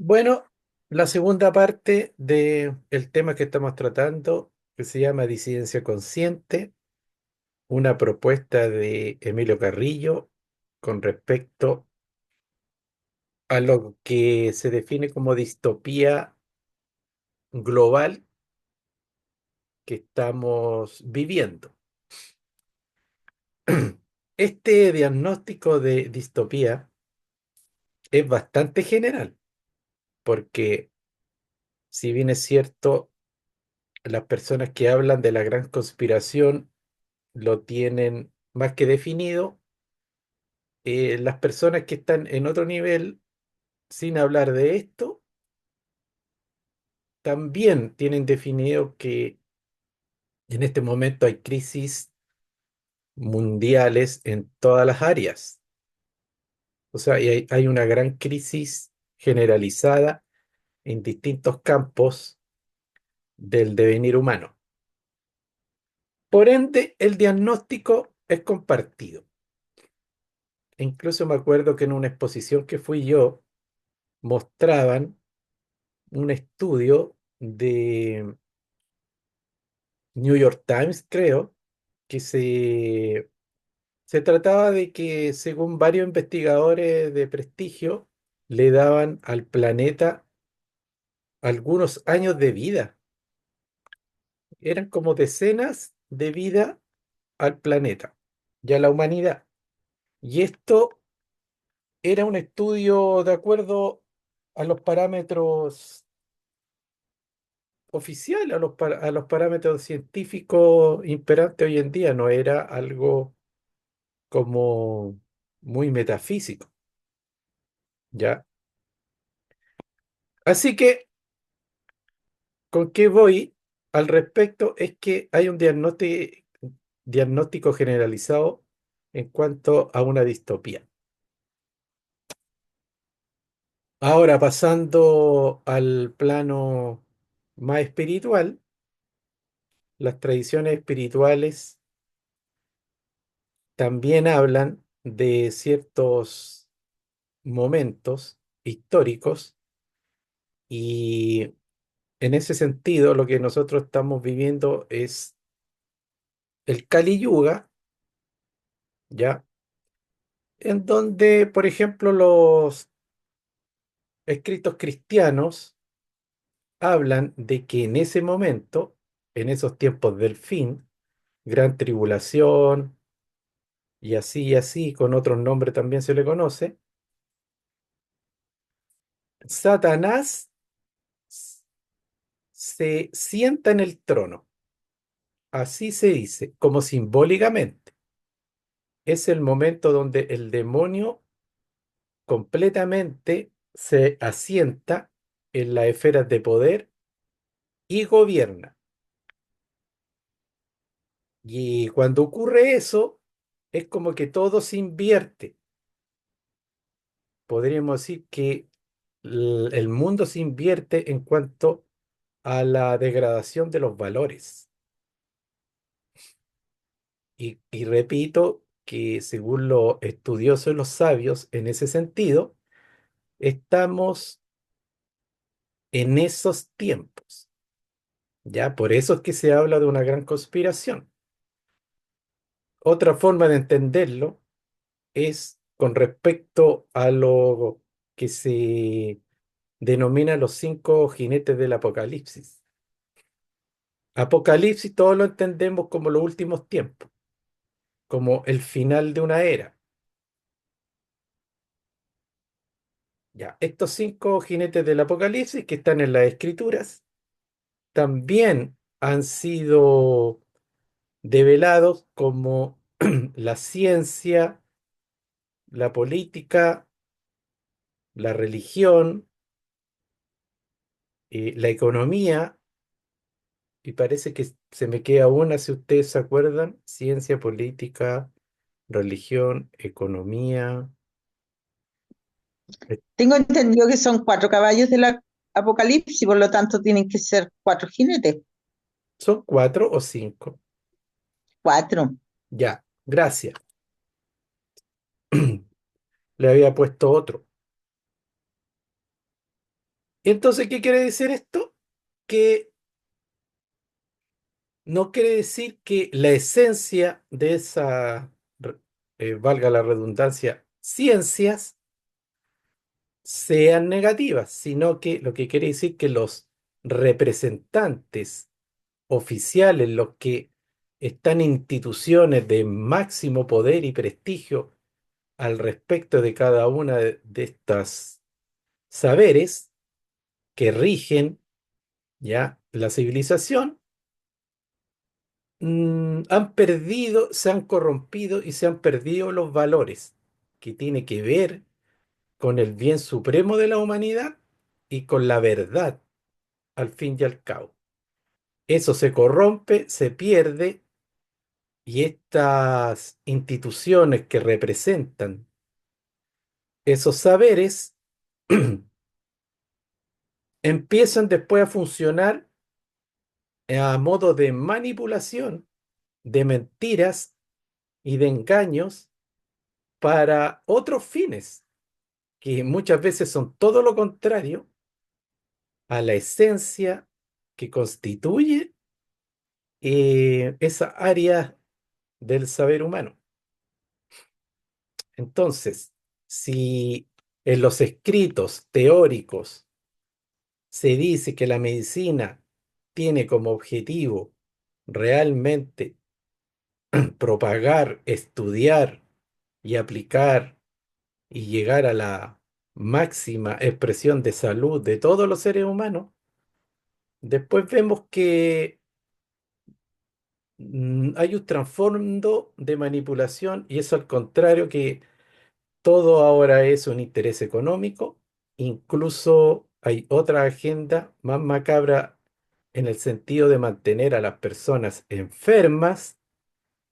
Bueno, la segunda parte del tema que estamos tratando, que se llama Disidencia Consciente, una propuesta de Emilio Carrillo con respecto a lo que se define como distopía global que estamos viviendo. Este diagnóstico de distopía es bastante general, porque si bien es cierto, las personas que hablan de la gran conspiración lo tienen más que definido. Las personas que están en otro nivel, sin hablar de esto, también tienen definido que en este momento hay crisis mundiales en todas las áreas. O sea, y hay una gran crisis generalizada en distintos campos del devenir humano. Por ende, el diagnóstico es compartido. E incluso me acuerdo que en una exposición que fui yo, mostraban un estudio de New York Times, creo, que se trataba de que, según varios investigadores de prestigio, le daban al planeta algunos años de vida. Eran como decenas de vida al planeta y a la humanidad. Y esto era un estudio de acuerdo a los parámetros oficiales, a los parámetros científicos imperantes hoy en día. No era algo como muy metafísico, ¿ya? Así que, ¿con qué voy al respecto? Es que hay un diagnóstico generalizado en cuanto a una distopía. Ahora, pasando al plano más espiritual, las tradiciones espirituales también hablan de ciertos momentos históricos, y en ese sentido lo que nosotros estamos viviendo es el Kali Yuga, ¿ya? En donde, por ejemplo, los escritos cristianos hablan de que en ese momento, en esos tiempos del fin, gran tribulación y así, con otros nombres también se le conoce, Satanás se sienta en el trono, así se dice, como simbólicamente. Es el momento donde el demonio completamente se asienta en las esferas de poder y gobierna. Y cuando ocurre eso, es como que todo se invierte. Podríamos decir que el mundo se invierte en cuanto a la degradación de los valores. Y repito que según los estudiosos y los sabios, en ese sentido, estamos en esos tiempos. ¿Ya? Por eso es que se habla de una gran conspiración. Otra forma de entenderlo es con respecto a lo que se denomina los cinco jinetes del Apocalipsis. Apocalipsis todos lo entendemos como los últimos tiempos, como el final de una era. Ya, estos cinco jinetes del Apocalipsis que están en las Escrituras también han sido develados como la ciencia, la política, la religión, la economía. Y parece que se me queda una, si ustedes se acuerdan: ciencia, política, religión, economía. eh, Tengo entendido que son cuatro caballos del Apocalipsis, por lo tanto tienen que ser cuatro jinetes. ¿Son cuatro o cinco? Cuatro. Ya, gracias. Le había puesto otro. Entonces, ¿qué quiere decir esto? Que no quiere decir que la esencia de esa, valga la redundancia, ciencias sean negativas, sino que lo que quiere decir que los representantes oficiales, los que están en instituciones de máximo poder y prestigio al respecto de cada una de estas saberes que rigen ya la civilización, han perdido, se han corrompido y se han perdido los valores que tiene que ver con el bien supremo de la humanidad y con la verdad al fin y al cabo. Eso se corrompe, se pierde y estas instituciones que representan esos saberes empiezan después a funcionar a modo de manipulación, de mentiras y de engaños para otros fines, que muchas veces son todo lo contrario a la esencia que constituye esa área del saber humano. Entonces, si en los escritos teóricos se dice que la medicina tiene como objetivo realmente propagar, estudiar y aplicar y llegar a la máxima expresión de salud de todos los seres humanos, después vemos que hay un trasfondo de manipulación y eso al contrario que todo ahora es un interés económico, incluso hay otra agenda más macabra en el sentido de mantener a las personas enfermas,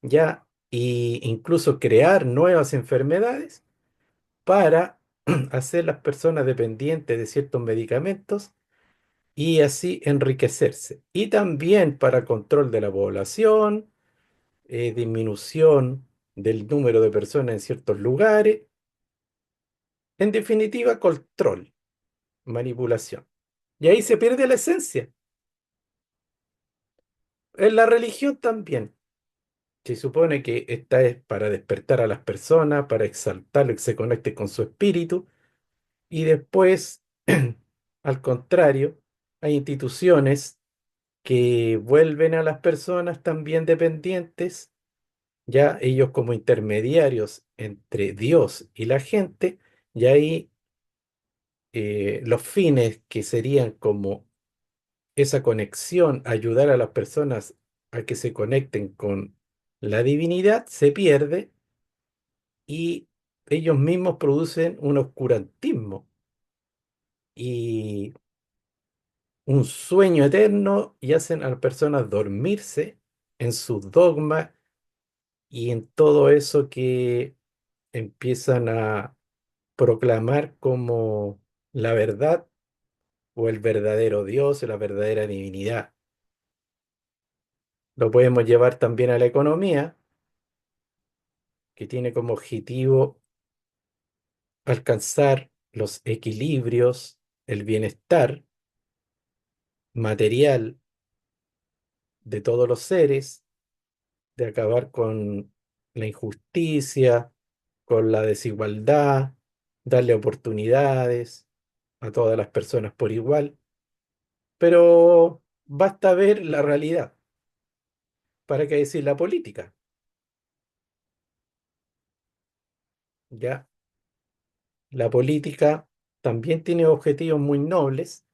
ya, e incluso crear nuevas enfermedades para hacer las personas dependientes de ciertos medicamentos y así enriquecerse. Y también para control de la población, disminución del número de personas en ciertos lugares, en definitiva, control, manipulación. Y ahí se pierde la esencia. En la religión también. Se supone que esta es para despertar a las personas, para exaltarlo y que se conecte con su espíritu. Y después, al contrario, hay instituciones que vuelven a las personas también dependientes, ya ellos como intermediarios entre Dios y la gente, y ahí los fines que serían como esa conexión, ayudar a las personas a que se conecten con la divinidad, se pierde y ellos mismos producen un oscurantismo y un sueño eterno y hacen a las personas dormirse en sus dogmas y en todo eso que empiezan a proclamar como la verdad o el verdadero Dios o la verdadera divinidad. Lo podemos llevar también a la economía, que tiene como objetivo alcanzar los equilibrios, el bienestar material de todos los seres, de acabar con la injusticia, con la desigualdad, darle oportunidades a todas las personas por igual, pero basta ver la realidad. ¿Para qué decir la política? ¿Ya? La política también tiene objetivos muy nobles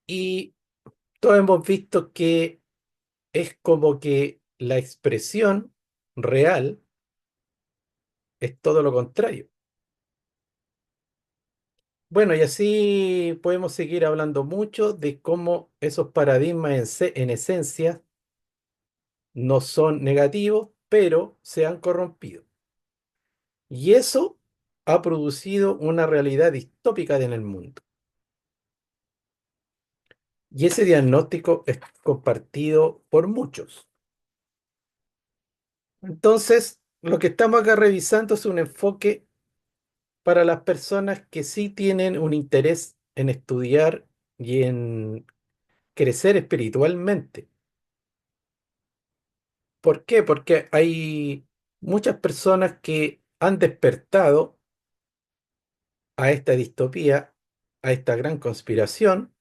y todos hemos visto que es como que la expresión real es todo lo contrario. Bueno, y así podemos seguir hablando mucho de cómo esos paradigmas en esencia no son negativos, pero se han corrompido. Y eso ha producido una realidad distópica en el mundo. Y ese diagnóstico es compartido por muchos. Entonces, lo que estamos acá revisando es un enfoque para las personas que sí tienen un interés en estudiar y en crecer espiritualmente. ¿Por qué? Porque hay muchas personas que han despertado a esta distopía, a esta gran conspiración,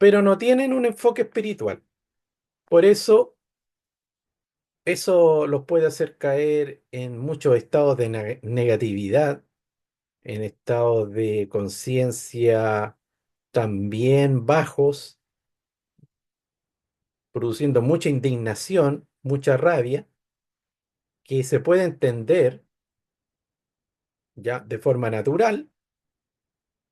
pero no tienen un enfoque espiritual. Por eso, eso los puede hacer caer en muchos estados de negatividad, en estados de conciencia también bajos, produciendo mucha indignación, mucha rabia, que se puede entender ya de forma natural,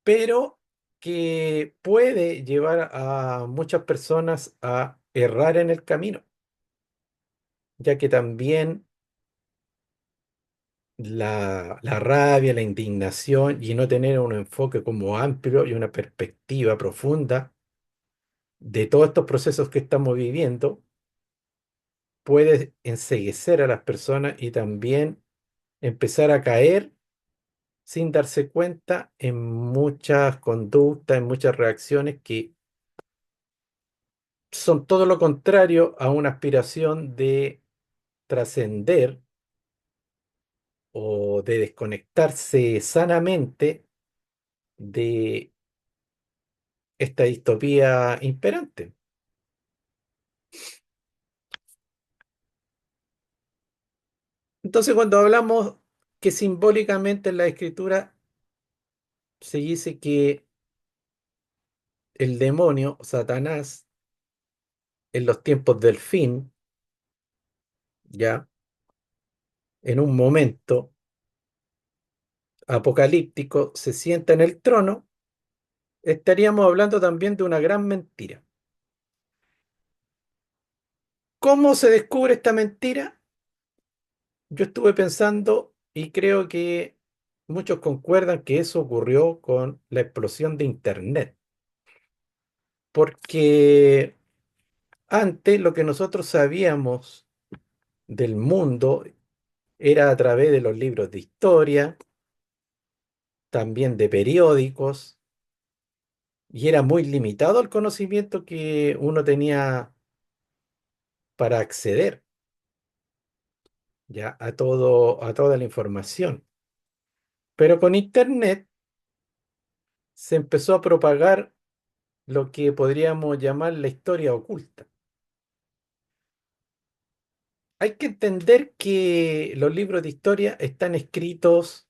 pero que puede llevar a muchas personas a errar en el camino, ya que también la rabia, la indignación y no tener un enfoque como amplio y una perspectiva profunda de todos estos procesos que estamos viviendo, puede enceguecer a las personas y también empezar a caer sin darse cuenta en muchas conductas, en muchas reacciones que son todo lo contrario a una aspiración de trascender o de desconectarse sanamente de esta distopía imperante. Entonces, cuando hablamos que simbólicamente en la escritura se dice que el demonio, Satanás, en los tiempos del fin, ya, en un momento apocalíptico, se sienta en el trono, estaríamos hablando también de una gran mentira. ¿Cómo se descubre esta mentira? Yo estuve pensando y creo que muchos concuerdan que eso ocurrió con la explosión de Internet, porque antes lo que nosotros sabíamos del mundo era a través de los libros de historia, también de periódicos, y era muy limitado el conocimiento que uno tenía para acceder ya a todo, a toda la información. Pero con Internet se empezó a propagar lo que podríamos llamar la historia oculta. Hay que entender que los libros de historia están escritos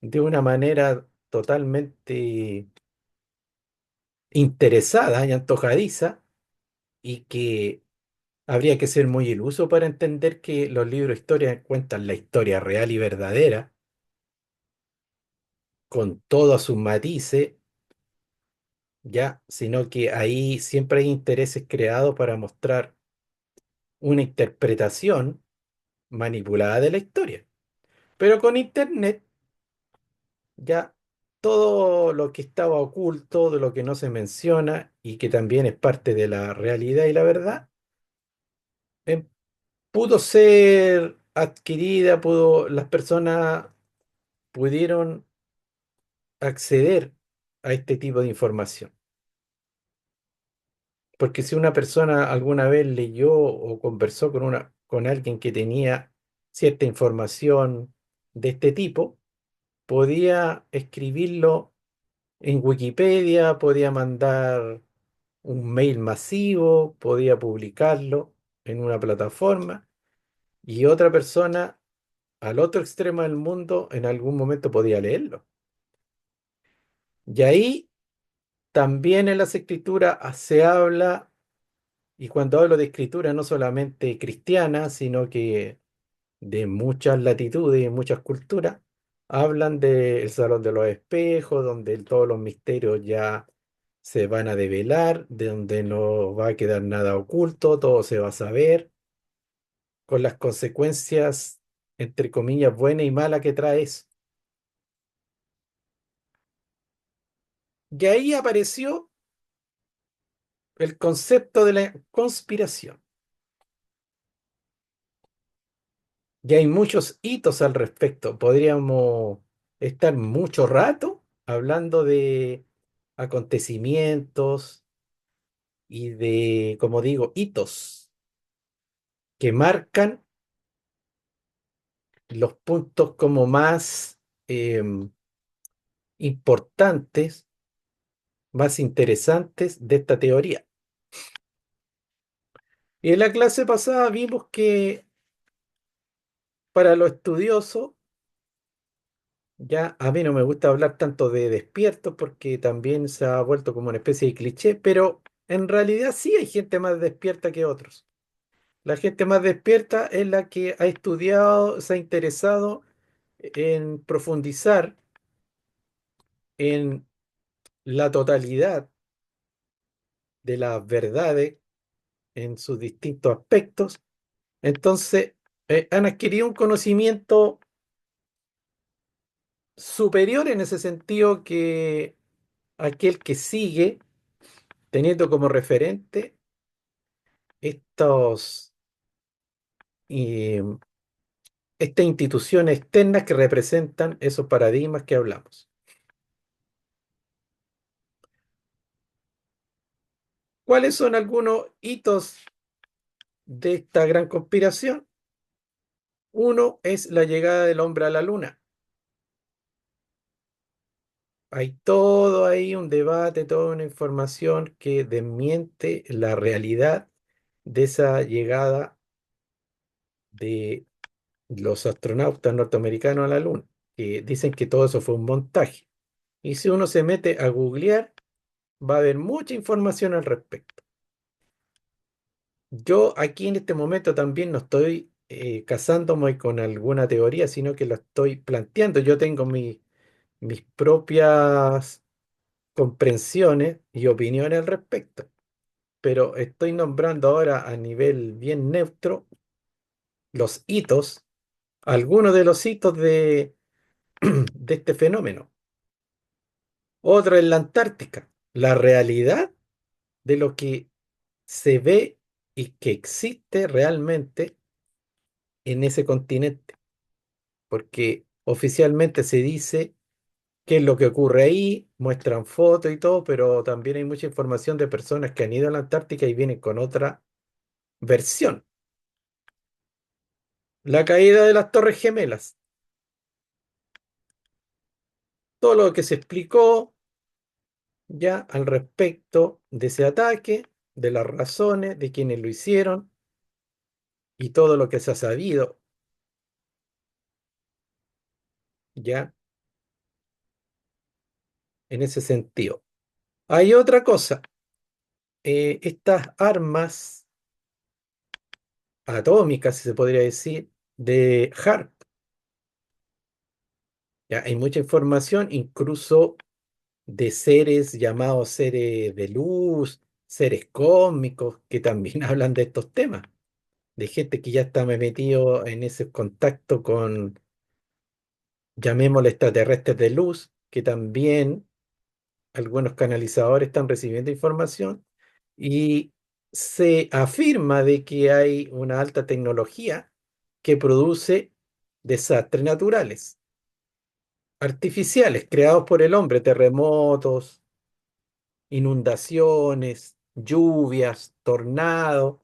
de una manera totalmente interesada y antojadiza y que habría que ser muy iluso para entender que los libros de historia cuentan la historia real y verdadera, con todos sus matices, ya, sino que ahí siempre hay intereses creados para mostrar una interpretación manipulada de la historia. Pero con Internet ya todo lo que estaba oculto, de lo que no se menciona y que también es parte de la realidad y la verdad, em, pudo ser adquirida, las personas pudieron acceder a este tipo de información. Porque si una persona alguna vez leyó o conversó con alguien que tenía cierta información de este tipo, podía escribirlo en Wikipedia, podía mandar un mail masivo, podía publicarlo en una plataforma y otra persona al otro extremo del mundo en algún momento podía leerlo. Y ahí también en las escrituras se habla, y cuando hablo de escritura no solamente cristiana, sino que de muchas latitudes y muchas culturas, hablan del Salón de los Espejos, donde todos los misterios ya se van a develar, de donde no va a quedar nada oculto, todo se va a saber, con las consecuencias, entre comillas, buenas y malas que trae eso. Y ahí apareció el concepto de la conspiración. Y hay muchos hitos al respecto. Podríamos estar mucho rato hablando acontecimientos y de, como digo, hitos que marcan los puntos como más importantes, más interesantes de esta teoría. Y en la clase pasada vimos que para los estudiosos, ya a mí no me gusta hablar tanto de despiertos porque también se ha vuelto como una especie de cliché, pero en realidad sí hay gente más despierta que otros. La gente más despierta es la que ha estudiado, se ha interesado en profundizar en la totalidad de las verdades en sus distintos aspectos. Entonces, han adquirido un conocimiento superior en ese sentido que aquel que sigue teniendo como referente estos, eh, estas instituciones externas que representan esos paradigmas que hablamos. ¿Cuáles son algunos hitos de esta gran conspiración? Uno es la llegada del hombre a la luna. Hay todo ahí un debate, toda una información que desmiente la realidad de esa llegada de los astronautas norteamericanos a la luna, que dicen que todo eso fue un montaje. Y si uno se mete a googlear, va a haber mucha información al respecto. Yo aquí en este momento también no estoy casándome con alguna teoría, sino que lo estoy planteando. Yo tengo mis propias comprensiones y opiniones al respecto, pero estoy nombrando ahora a nivel bien neutro los hitos, algunos de los hitos de este fenómeno. Otro es la Antártica, la realidad de lo que se ve y que existe realmente en ese continente, porque oficialmente se dice qué es lo que ocurre ahí, muestran fotos y todo, pero también hay mucha información de personas que han ido a la Antártica y vienen con otra versión. La caída de las Torres Gemelas, todo lo que se explicó ya al respecto de ese ataque, de las razones, de quienes lo hicieron y todo lo que se ha sabido ya en ese sentido. Hay otra cosa, estas armas atómicas, si se podría decir, de HARP. Ya hay mucha información, incluso de seres llamados seres de luz, seres cósmicos, que también hablan de estos temas, de gente que ya está metido en ese contacto con, llamémosle extraterrestres de luz, que también algunos canalizadores están recibiendo información y se afirma de que hay una alta tecnología que produce desastres naturales, artificiales, creados por el hombre, terremotos, inundaciones, lluvias, tornados,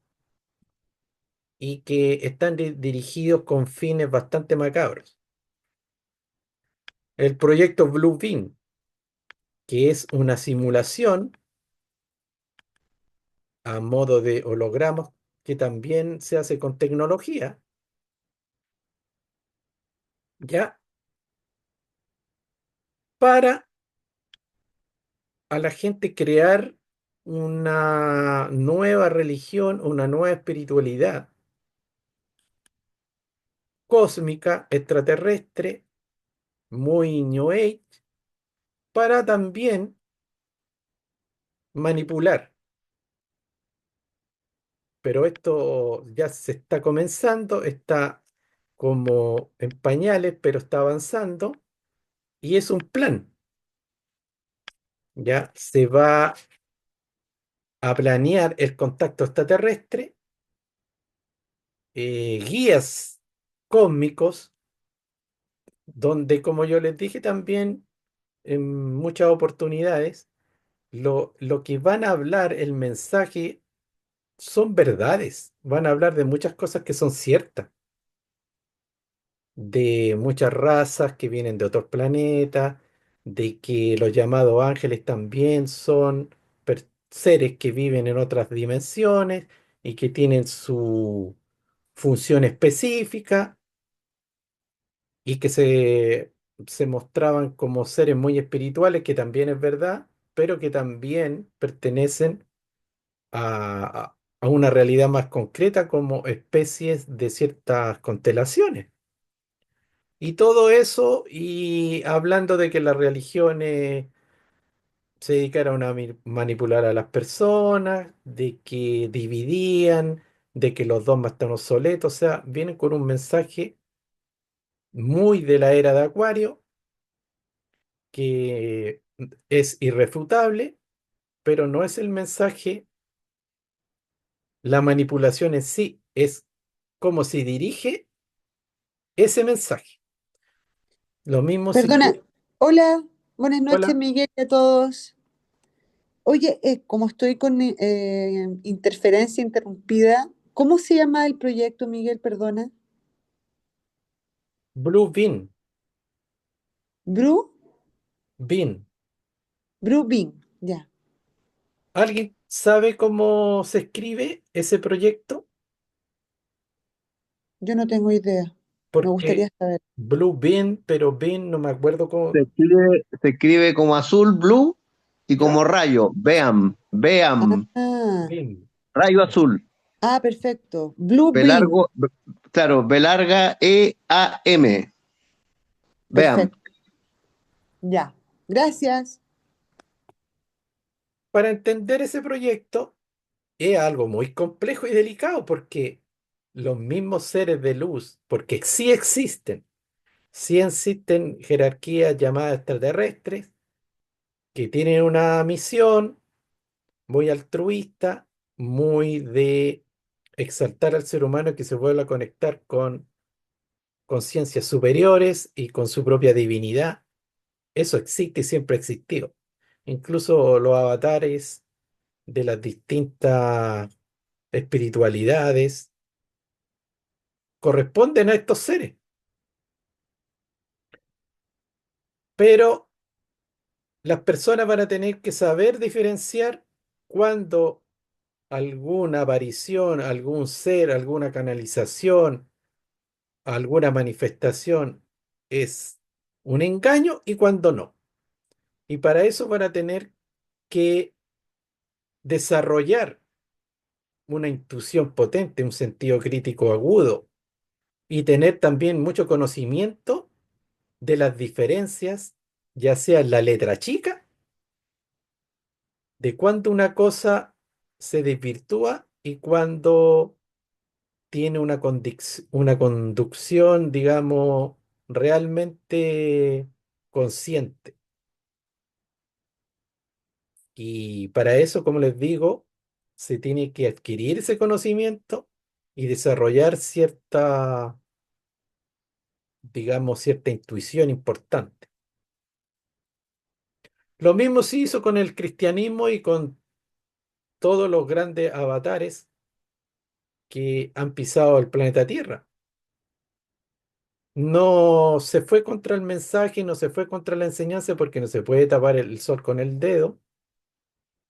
y que están dirigidos con fines bastante macabros. El proyecto Blue Beam, que es una simulación a modo de hologramas que también se hace con tecnología, ya para a la gente crear una nueva religión, una nueva espiritualidad cósmica, extraterrestre, muy New Age, para también manipular. Pero esto ya se está comenzando, está como en pañales, pero está avanzando y es un plan. Ya se va a planear el contacto extraterrestre, guías cósmicos, donde, como yo les dije también en muchas oportunidades, lo que van a hablar, el mensaje, son verdades. Van a hablar de muchas cosas que son ciertas, de muchas razas que vienen de otros planetas, de que los llamados ángeles también son seres que viven en otras dimensiones y que tienen su función específica y que se mostraban como seres muy espirituales, que también es verdad, pero que también pertenecen a una realidad más concreta como especies de ciertas constelaciones. Y todo eso, y hablando de que las religiones se dedicaron a manipular a las personas, de que dividían, de que los dogmas están obsoletos, o sea, vienen con un mensaje muy de la era de Acuario, que es irrefutable, pero no es el mensaje, la manipulación en sí, es como si dirige ese mensaje. Lo mismo si Perdona, tú, hola, buenas noches hola, Miguel y a todos. Oye, como estoy con interferencia interrumpida, ¿cómo se llama el proyecto, Miguel? Perdona. Blue Bean, Bru, Bean. Bru Bing, ya, ¿Alguien sabe cómo se escribe ese proyecto? yo no tengo idea. Me Porque gustaría saber. Blue Bean, pero Bean no me acuerdo cómo. Se escribe como azul, blue, y ¿Ya? como rayo, veam, veam, Ah, Bean. rayo azul. perfecto. Blue B Bing, largo, claro, B larga E A M, veam. perfecto, ya. Gracias. Para entender ese proyecto es algo muy complejo y delicado porque los mismos seres de luz, porque sí existen jerarquías llamadas extraterrestres que tienen una misión muy altruista, muy de exaltar al ser humano, que se vuelva a conectar con conciencias superiores y con su propia divinidad. Eso existe y siempre ha existido. Incluso los avatares de las distintas espiritualidades corresponden a estos seres, pero las personas van a tener que saber diferenciar cuando alguna aparición, algún ser, alguna canalización, alguna manifestación es un engaño y cuando no. Y para eso van a tener que desarrollar una intuición potente, un sentido crítico agudo y tener también mucho conocimiento de las diferencias, ya sea en la letra chica, de cuando una cosa se desvirtúa y cuando tiene una conducción, digamos, realmente consciente. Y para eso, como les digo, se tiene que adquirir ese conocimiento y desarrollar cierta, digamos, cierta intuición importante. Lo mismo se hizo con el cristianismo y con todos los grandes avatares que han pisado el planeta Tierra. No se fue contra el mensaje, no se fue contra la enseñanza porque no se puede tapar el sol con el dedo,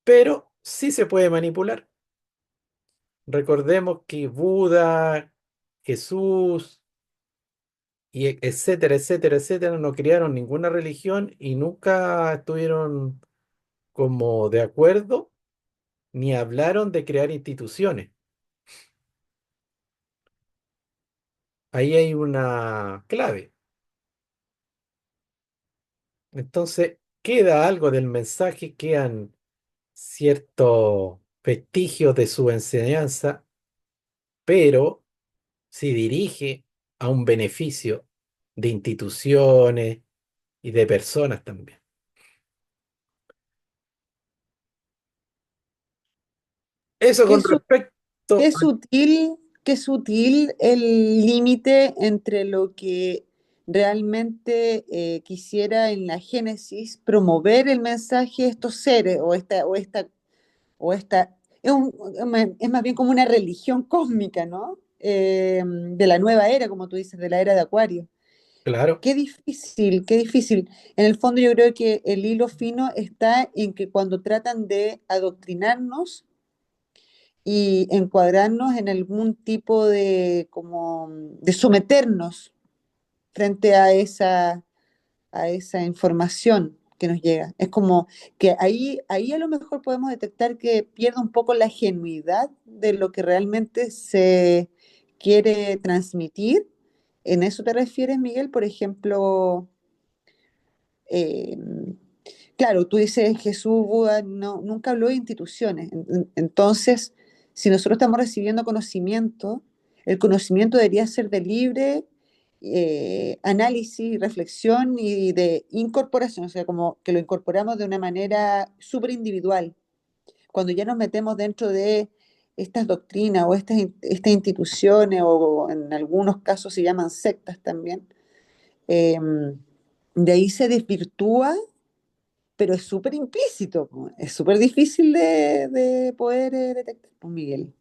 pero sí se puede manipular. Recordemos que Buda, Jesús, y etcétera, etcétera, etcétera, no crearon ninguna religión y nunca estuvieron como de acuerdo ni hablaron de crear instituciones. Ahí hay una clave. Entonces, queda algo del mensaje, quedan ciertos vestigios de su enseñanza, pero si dirige a un beneficio de instituciones y de personas también. Eso Qué, con su- respecto qué sutil el límite entre lo que realmente quisiera en la Génesis promover el mensaje de estos seres o esta es más bien como una religión cósmica, ¿no? De la nueva era, como tú dices, de la era de Acuario. Claro. Qué difícil, qué difícil. En el fondo yo creo que el hilo fino está en que cuando tratan de adoctrinarnos y encuadrarnos en algún tipo de como de someternos frente a esa información que nos llega. Es como que ahí a lo mejor podemos detectar que pierde un poco la genuidad de lo que realmente se quiere transmitir. ¿En eso te refieres, Miguel? Por ejemplo, eh, claro, tú dices Jesús, Buda, no, nunca habló de instituciones. Entonces, si nosotros estamos recibiendo conocimiento, el conocimiento debería ser de libre análisis, reflexión y de incorporación, o sea, como que lo incorporamos de una manera súper individual. Cuando ya nos metemos dentro de estas doctrinas o estas instituciones, o en algunos casos se llaman sectas también, eh, de ahí se desvirtúa, pero es súper implícito, po. Es súper difícil de poder detectar, pues, Miguel.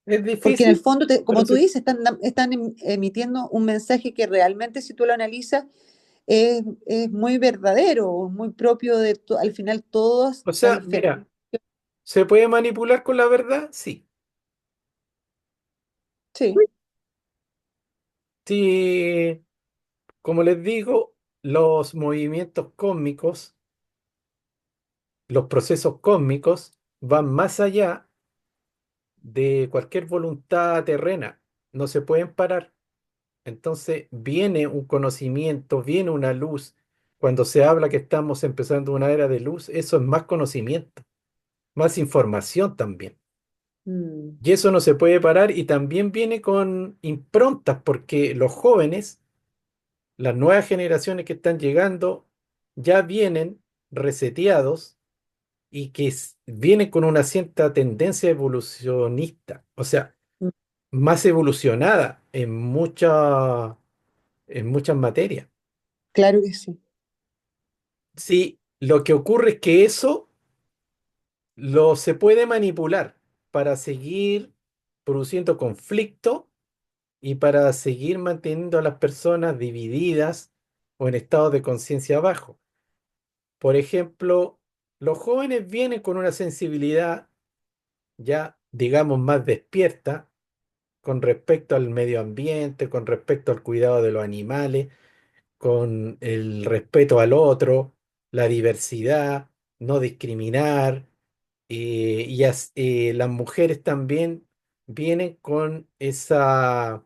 Es Porque en el difícil, fondo, pero como tú dices, están emitiendo un mensaje que realmente, si tú lo analizas, es muy verdadero, muy propio al final todas o las sea, diferentes. mira, ¿se puede manipular con la verdad? Sí. Sí. Sí, como les digo, los movimientos cósmicos, los procesos cósmicos van más allá de cualquier voluntad terrena. No se pueden parar. Entonces viene un conocimiento, viene una luz. Cuando se habla que estamos empezando una era de luz, eso es más conocimiento, más información también. Mm, Y eso no se puede parar y también viene con improntas, porque los jóvenes, las nuevas generaciones que están llegando, ya vienen reseteados y que vienen con una cierta tendencia evolucionista, o sea, mm, más evolucionada en muchas materias. claro que sí. Sí, lo que ocurre es que eso lo se puede manipular para seguir produciendo conflicto y para seguir manteniendo a las personas divididas o en estados de conciencia bajo. Por ejemplo, los jóvenes vienen con una sensibilidad ya, digamos, más despierta con respecto al medio ambiente, con respecto al cuidado de los animales, con el respeto al otro, la diversidad, no discriminar, las mujeres también vienen con esa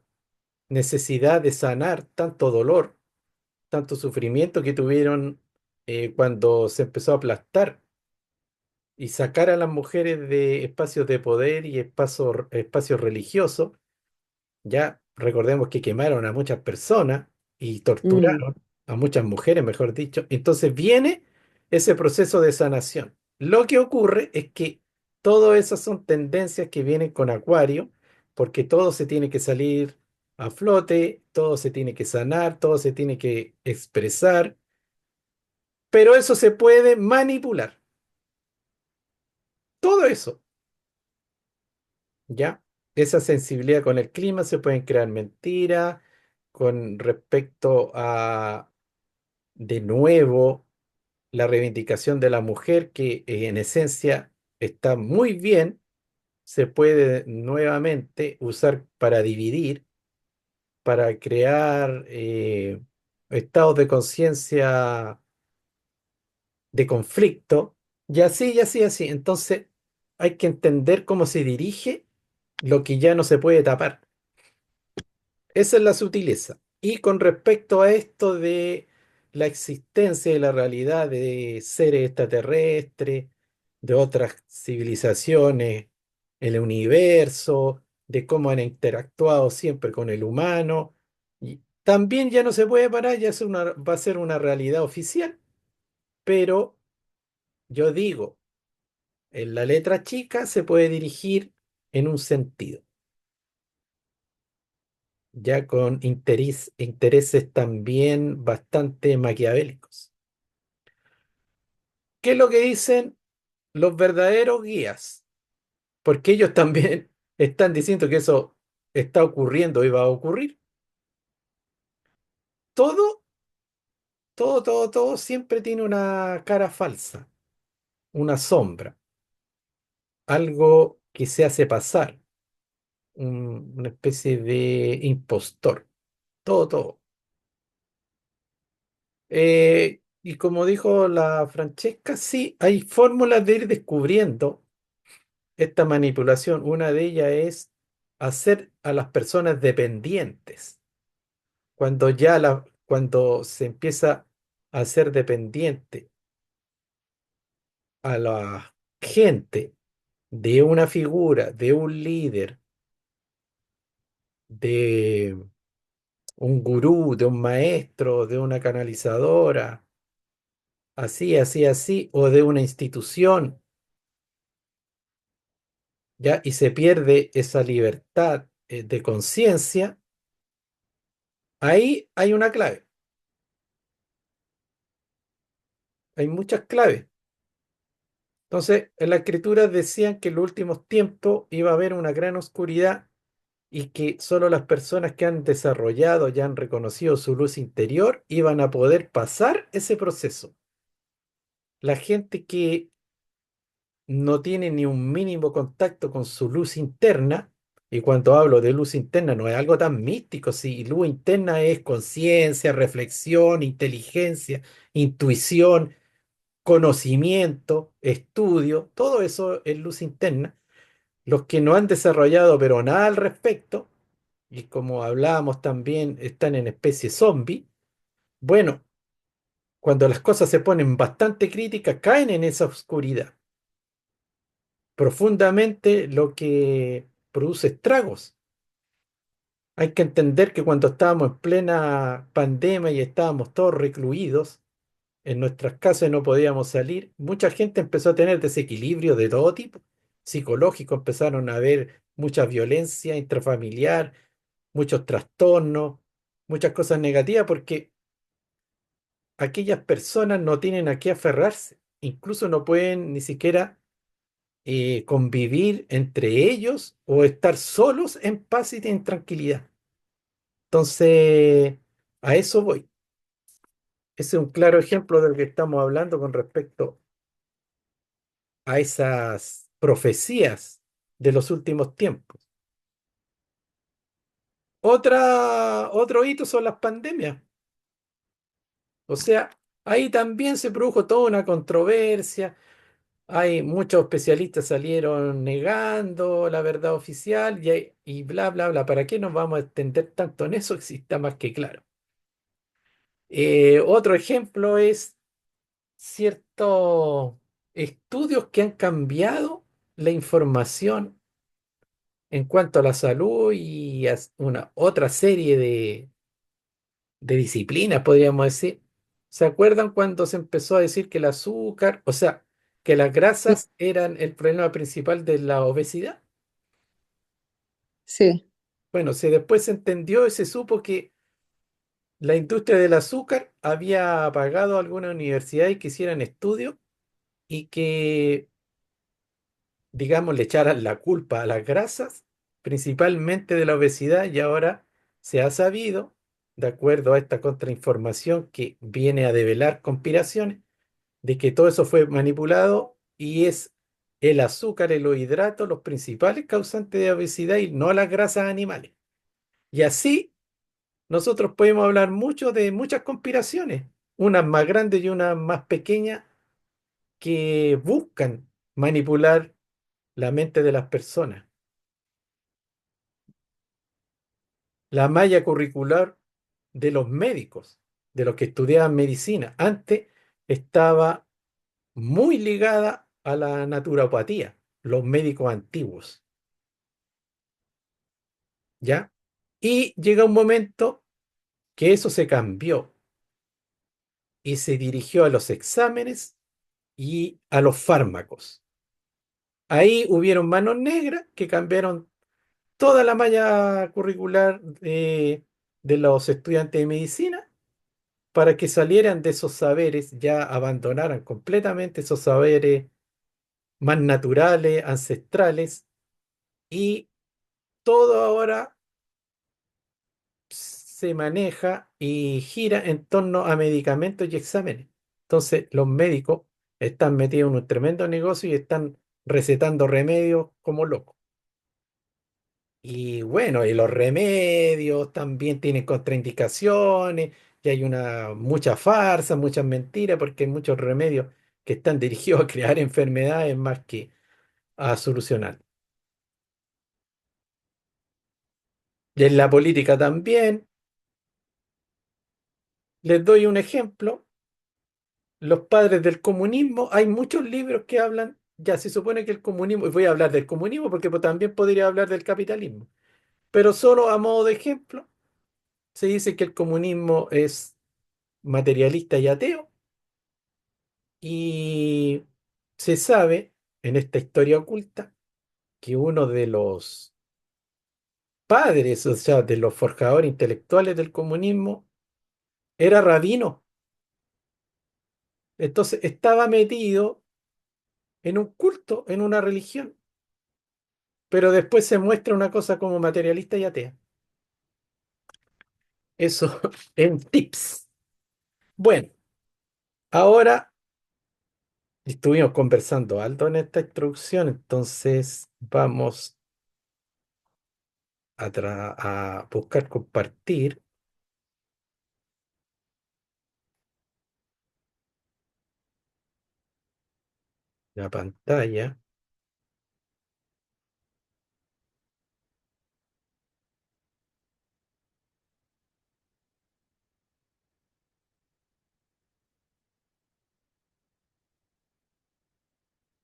necesidad de sanar tanto dolor, tanto sufrimiento que tuvieron cuando se empezó a aplastar y sacar a las mujeres de espacios de poder y espacios religiosos. Ya recordemos que quemaron a muchas personas y Mm, torturaron a muchas mujeres, mejor dicho. Entonces viene ese proceso de sanación. Lo que ocurre es que todas esas son tendencias que vienen con Acuario, porque todo se tiene que salir a flote, todo se tiene que sanar, todo se tiene que expresar, pero eso se puede manipular. Todo eso, ¿ya? Esa sensibilidad con el clima, se pueden crear mentiras con respecto a, de nuevo, la reivindicación de la mujer, que en esencia está muy bien, se puede nuevamente usar para dividir, para crear estados de conciencia de conflicto, y así, y así, y así. Entonces, hay que entender cómo se dirige lo que ya no se puede tapar. Esa es la sutileza. Y con respecto a esto de la existencia y la realidad de seres extraterrestres, de otras civilizaciones, el universo, de cómo han interactuado siempre con el humano, y también ya no se puede parar, va a ser una realidad oficial, pero yo digo, en la letra chica se puede dirigir en un sentido. ya con intereses también bastante maquiavélicos. ¿Qué es lo que dicen los verdaderos guías? Porque ellos también están diciendo que eso está ocurriendo y va a ocurrir. Todo, todo siempre tiene una cara falsa, una sombra, algo que se hace pasar, una especie de impostor. Todo. Y como dijo la Francesca, sí, hay fórmulas de ir descubriendo esta manipulación. Una de ellas es hacer a las personas dependientes. Cuando se empieza a hacer dependiente a la gente de una figura, de un líder, de un gurú, de un maestro, de una canalizadora, así, o de una institución, ¿ya? Y se pierde esa libertad, de conciencia, ahí hay una clave, hay muchas claves. Entonces, en la escritura decían que en los últimos tiempos iba a haber una gran oscuridad y que solo las personas que han desarrollado, ya han reconocido su luz interior, iban a poder pasar ese proceso. La gente que no tiene ni un mínimo contacto con su luz interna, y cuando hablo de luz interna no es algo tan místico, si luz interna es conciencia, reflexión, inteligencia, intuición, conocimiento, estudio, todo eso es luz interna. Los que no han desarrollado pero nada al respecto, y como hablábamos también, están en especie zombie, bueno, cuando las cosas se ponen bastante críticas, caen en esa oscuridad profundamente, lo que produce estragos. Hay que entender que cuando estábamos en plena pandemia y estábamos todos recluidos en nuestras casas y no podíamos salir, mucha gente empezó a tener desequilibrio de todo tipo. Psicológico, empezaron a haber mucha violencia intrafamiliar, muchos trastornos, muchas cosas negativas, porque aquellas personas no tienen a qué aferrarse. Incluso no pueden ni siquiera convivir entre ellos o estar solos en paz y en tranquilidad. Entonces, a eso voy. Ese es un claro ejemplo del que estamos hablando con respecto a esas profecías de los últimos tiempos. Otro hito son las pandemias. O sea, ahí también se produjo toda una controversia. Hay muchos especialistas salieron negando la verdad oficial y bla, bla, bla. ¿Para qué nos vamos a extender tanto en eso? Si está más que claro. Otro ejemplo es ciertos estudios que han cambiado la información en cuanto a la salud y a una otra serie de disciplinas, podríamos decir. ¿Se acuerdan cuando se empezó a decir que el azúcar, o sea, que las Sí, grasas eran el problema principal de la obesidad? sí, Bueno, después se entendió y se supo que la industria del azúcar había pagado a alguna universidad y que hicieran estudios y que, digamos, le echaran la culpa a las grasas, principalmente de la obesidad, y ahora se ha sabido, de acuerdo a esta contrainformación que viene a develar conspiraciones, de que todo eso fue manipulado y es el azúcar y los hidratos los principales causantes de obesidad y no las grasas animales. Y así nosotros podemos hablar mucho de muchas conspiraciones, unas más grandes y unas más pequeñas, que buscan manipular la mente de las personas. La malla curricular de los médicos, de los que estudiaban medicina, antes estaba muy ligada a la naturopatía, los médicos antiguos, ¿ya? Y llega un momento que eso se cambió y se dirigió a los exámenes y a los fármacos. Ahí hubieron manos negras que cambiaron toda la malla curricular de los estudiantes de medicina para que salieran de esos saberes, ya abandonaran completamente esos saberes más naturales, ancestrales, y todo ahora se maneja y gira en torno a medicamentos y exámenes. Entonces, los médicos están metidos en un tremendo negocio y están recetando remedios como locos. Y bueno, y los remedios también tienen contraindicaciones, y hay mucha farsa, muchas mentiras, porque hay muchos remedios que están dirigidos a crear enfermedades más que a solucionar. Y en la política también, les doy un ejemplo. Los padres del comunismo, hay muchos libros que hablan, ya se supone que el comunismo, y voy a hablar del comunismo porque también podría hablar del capitalismo, pero solo a modo de ejemplo, se dice que el comunismo es materialista y ateo, y se sabe en esta historia oculta que uno de los padres, o sea, de los forjadores intelectuales del comunismo, era rabino. Entonces estaba metido en un culto, en una religión, pero después se muestra una cosa como materialista y atea. Eso en tips. Bueno, ahora estuvimos conversando alto en esta introducción, entonces vamos a buscar compartir la pantalla.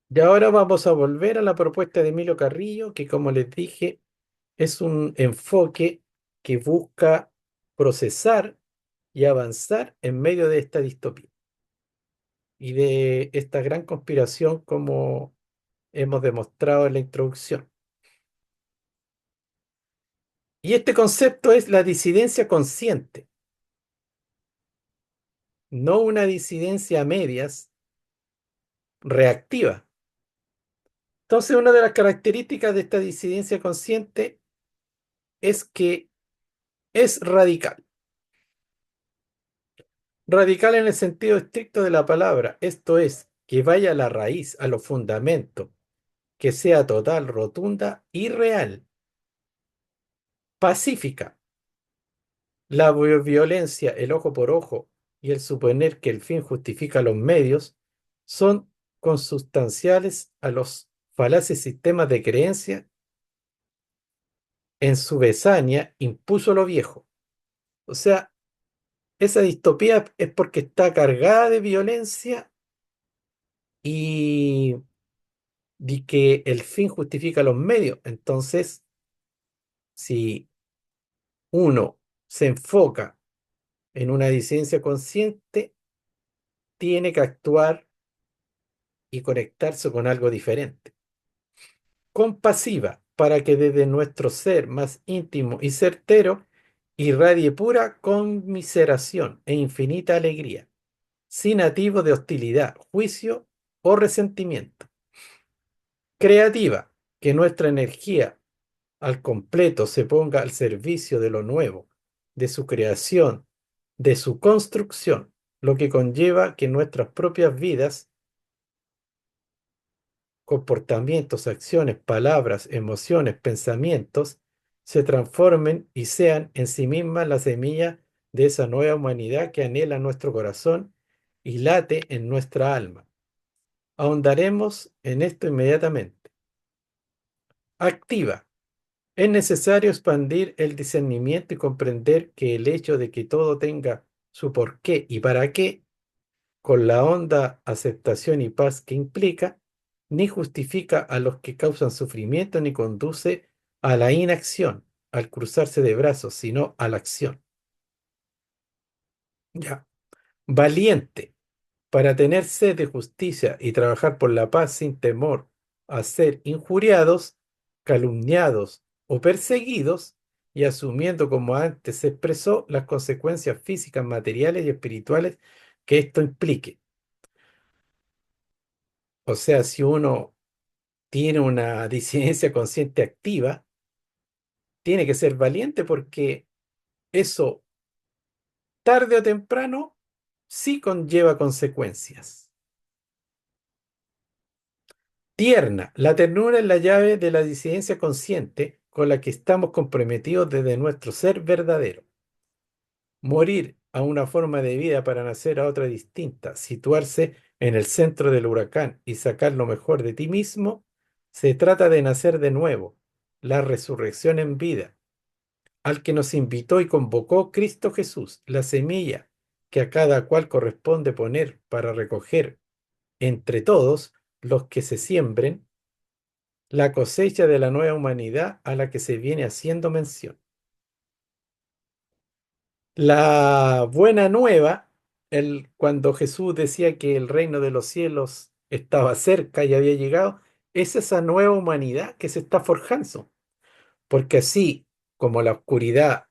Y ahora vamos a volver a la propuesta de Emilio Carrillo, que como les dije, es un enfoque que busca procesar y avanzar en medio de esta distopía y de esta gran conspiración como hemos demostrado en la introducción. Y este concepto es la disidencia consciente, no una disidencia a medias reactiva. Entonces, una de las características de esta disidencia consciente es que es radical. Radical en el sentido estricto de la palabra, esto es, que vaya a la raíz, a los fundamentos, que sea total, rotunda y real, pacífica. La violencia, el ojo por ojo y el suponer que el fin justifica los medios son consustanciales a los falaces sistemas de creencia. En su besania impuso lo viejo. O sea, esa distopía es porque está cargada de violencia y de que el fin justifica los medios. Entonces, si uno se enfoca en una disidencia consciente, tiene que actuar y conectarse con algo diferente. Compasiva, para que desde nuestro ser más íntimo y certero irradie pura conmiseración e infinita alegría, sin atisbo de hostilidad, juicio o resentimiento. Creativa, que nuestra energía al completo se ponga al servicio de lo nuevo, de su creación, de su construcción, lo que conlleva que nuestras propias vidas, comportamientos, acciones, palabras, emociones, pensamientos, se transformen y sean en sí mismas la semilla de esa nueva humanidad que anhela nuestro corazón y late en nuestra alma. Ahondaremos en esto inmediatamente. Activa. Es necesario expandir el discernimiento y comprender que el hecho de que todo tenga su porqué y para qué, con la honda aceptación y paz que implica, ni justifica a los que causan sufrimiento ni conduce a la inacción, al cruzarse de brazos, sino a la acción. Ya. Valiente, para tener sed de justicia y trabajar por la paz sin temor a ser injuriados, calumniados o perseguidos, y asumiendo, como antes se expresó, las consecuencias físicas, materiales y espirituales que esto implique. O sea, si uno tiene una disidencia consciente activa, tiene que ser valiente porque eso, tarde o temprano, sí conlleva consecuencias. Tierna. La ternura es la llave de la disidencia consciente con la que estamos comprometidos desde nuestro ser verdadero. Morir a una forma de vida para nacer a otra distinta, situarse en el centro del huracán y sacar lo mejor de ti mismo, se trata de nacer de nuevo, la resurrección en vida, al que nos invitó y convocó Cristo Jesús, la semilla que a cada cual corresponde poner para recoger entre todos los que se siembren la cosecha de la nueva humanidad a la que se viene haciendo mención. La buena nueva, cuando Jesús decía que el reino de los cielos estaba cerca y había llegado, es esa nueva humanidad que se está forjando. Porque así como la oscuridad,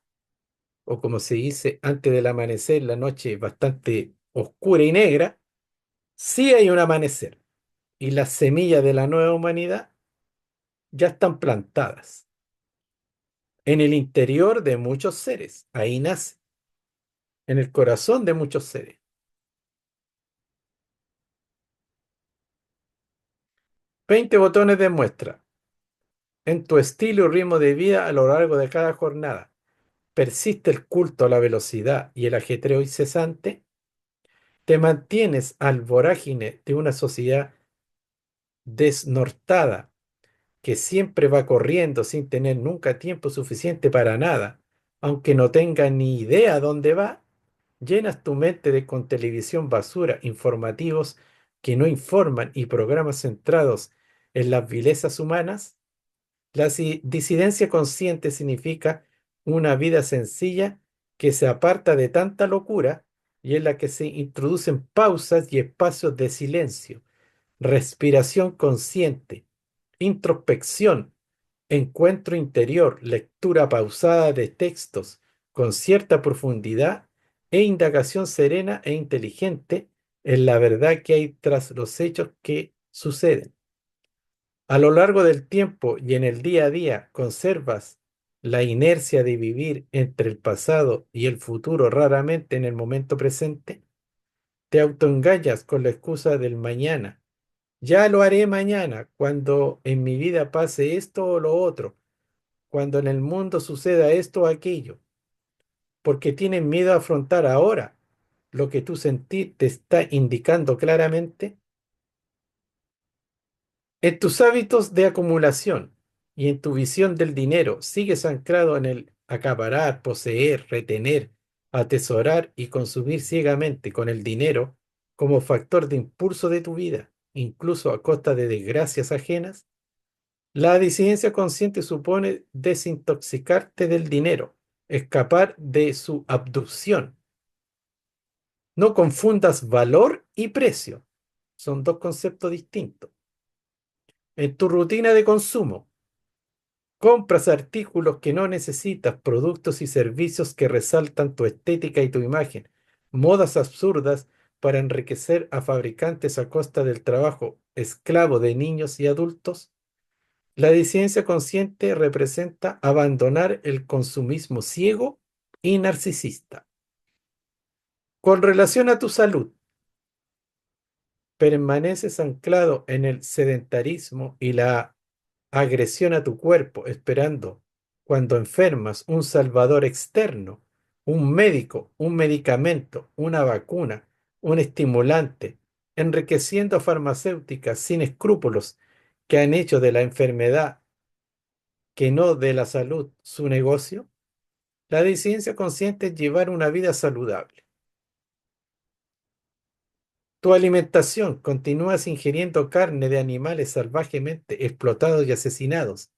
o como se dice antes del amanecer, la noche es bastante oscura y negra, sí hay un amanecer. Y las semillas de la nueva humanidad ya están plantadas en el interior de muchos seres. Ahí nace, en el corazón de muchos seres. 20 botones de muestra. En tu estilo y ritmo de vida a lo largo de cada jornada, ¿persiste el culto a la velocidad y el ajetreo incesante? ¿Te mantienes al vorágine de una sociedad desnortada que siempre va corriendo sin tener nunca tiempo suficiente para nada, aunque no tenga ni idea dónde va? ¿Llenas tu mente con televisión basura, informativos que no informan y programas centrados en las vilezas humanas? La disidencia consciente significa una vida sencilla que se aparta de tanta locura y en la que se introducen pausas y espacios de silencio, respiración consciente, introspección, encuentro interior, lectura pausada de textos con cierta profundidad e indagación serena e inteligente en la verdad que hay tras los hechos que suceden. A lo largo del tiempo y en el día a día conservas la inercia de vivir entre el pasado y el futuro, raramente en el momento presente. Te autoengañas con la excusa del mañana. Ya lo haré mañana, cuando en mi vida pase esto o lo otro, cuando en el mundo suceda esto o aquello, porque tienes miedo a afrontar ahora lo que tu sentir te está indicando claramente. En tus hábitos de acumulación y en tu visión del dinero, sigues anclado en el acaparar, poseer, retener, atesorar y consumir ciegamente con el dinero como factor de impulso de tu vida, incluso a costa de desgracias ajenas. La disidencia consciente supone desintoxicarte del dinero, escapar de su abducción. No confundas valor y precio. Son dos conceptos distintos. En tu rutina de consumo, compras artículos que no necesitas, productos y servicios que resaltan tu estética y tu imagen, modas absurdas para enriquecer a fabricantes a costa del trabajo esclavo de niños y adultos. La disidencia consciente representa abandonar el consumismo ciego y narcisista. Con relación a tu salud, permaneces anclado en el sedentarismo y la agresión a tu cuerpo, esperando, cuando enfermas, un salvador externo, un médico, un medicamento, una vacuna, un estimulante, enriqueciendo a farmacéuticas sin escrúpulos que han hecho de la enfermedad, que no de la salud, su negocio. La disidencia consciente es llevar una vida saludable. Tu alimentación, continúas ingiriendo carne de animales salvajemente explotados y asesinados.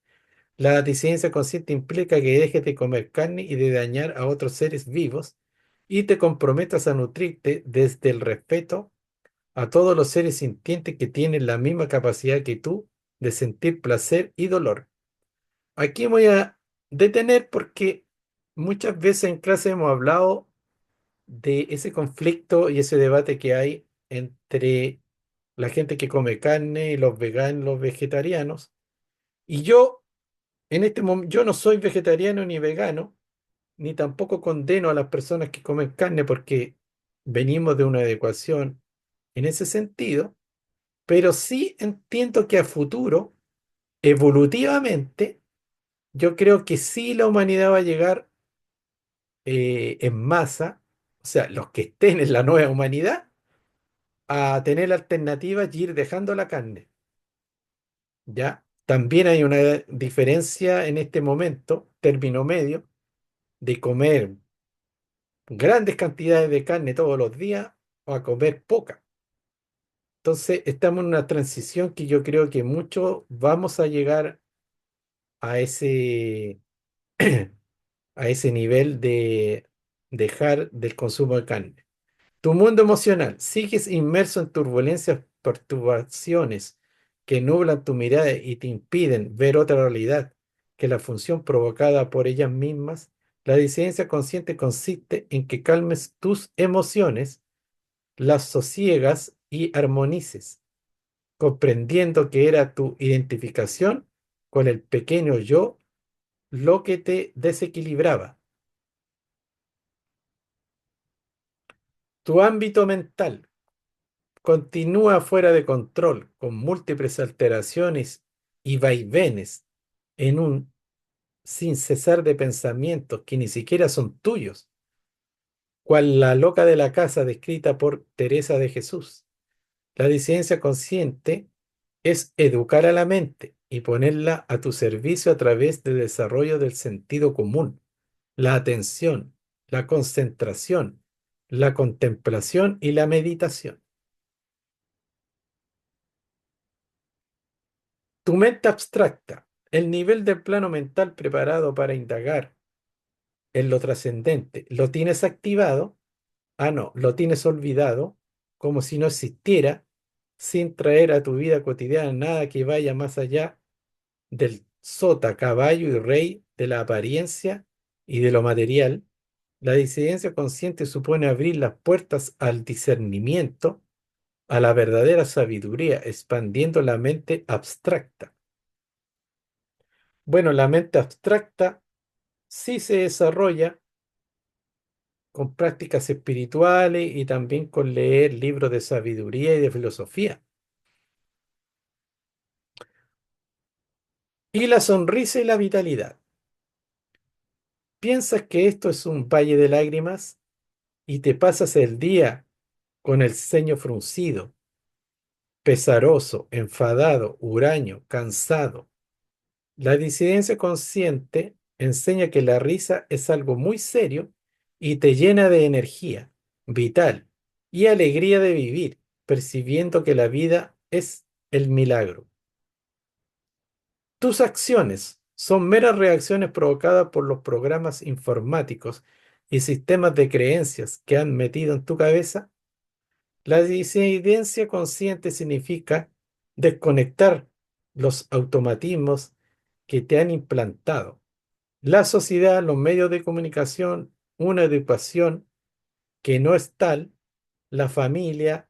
La disidencia consciente implica que dejes de comer carne y de dañar a otros seres vivos y te comprometas a nutrirte desde el respeto a todos los seres sintientes que tienen la misma capacidad que tú de sentir placer y dolor. aquí voy a detener porque muchas veces en clase hemos hablado de ese conflicto y ese debate que hay entre la gente que come carne y los veganos, los vegetarianos. Y yo, en este momento, yo no soy vegetariano ni vegano, ni tampoco condeno a las personas que comen carne porque venimos de una adecuación en ese sentido, pero sí entiendo que a futuro, evolutivamente, yo creo que sí la humanidad va a llegar en masa, o sea, los que estén en la nueva humanidad, a tener alternativas y ir dejando la carne, ¿ya? También hay una diferencia en este momento, término medio, de comer grandes cantidades de carne todos los días o a comer poca. Entonces, estamos en una transición que yo creo que muchos vamos a llegar a ese, a ese nivel de dejar del consumo de carne. Tu mundo emocional, sigues inmerso en turbulencias, perturbaciones que nublan tu mirada y te impiden ver otra realidad que la función provocada por ellas mismas. La disidencia consciente consiste en que calmes tus emociones, las sosiegas y armonices, comprendiendo que era tu identificación con el pequeño yo lo que te desequilibraba. Tu ámbito mental continúa fuera de control, con múltiples alteraciones y vaivenes en un sin cesar de pensamientos que ni siquiera son tuyos, cual la loca de la casa descrita por Teresa de Jesús. La disidencia consciente es educar a la mente y ponerla a tu servicio a través del desarrollo del sentido común, la atención, la concentración, la contemplación y la meditación. Tu mente abstracta, el nivel del plano mental preparado para indagar en lo trascendente, ¿lo tienes activado? Ah, no, lo tienes olvidado, como si no existiera, sin traer a tu vida cotidiana nada que vaya más allá del sota, caballo y rey de la apariencia y de lo material. La disidencia consciente supone abrir las puertas al discernimiento, a la verdadera sabiduría, expandiendo la mente abstracta. Bueno, la mente abstracta sí se desarrolla con prácticas espirituales y también con leer libros de sabiduría y de filosofía. Y la sonrisa y la vitalidad. ¿Piensas que esto es un valle de lágrimas y te pasas el día con el ceño fruncido, pesaroso, enfadado, huraño, cansado? La disidencia consciente enseña que la risa es algo muy serio y te llena de energía vital y alegría de vivir, percibiendo que la vida es el milagro. Tus acciones son meras reacciones provocadas por los programas informáticos y sistemas de creencias que han metido en tu cabeza. La disidencia consciente significa desconectar los automatismos que te han implantado. La sociedad, los medios de comunicación, una educación que no es tal, la familia,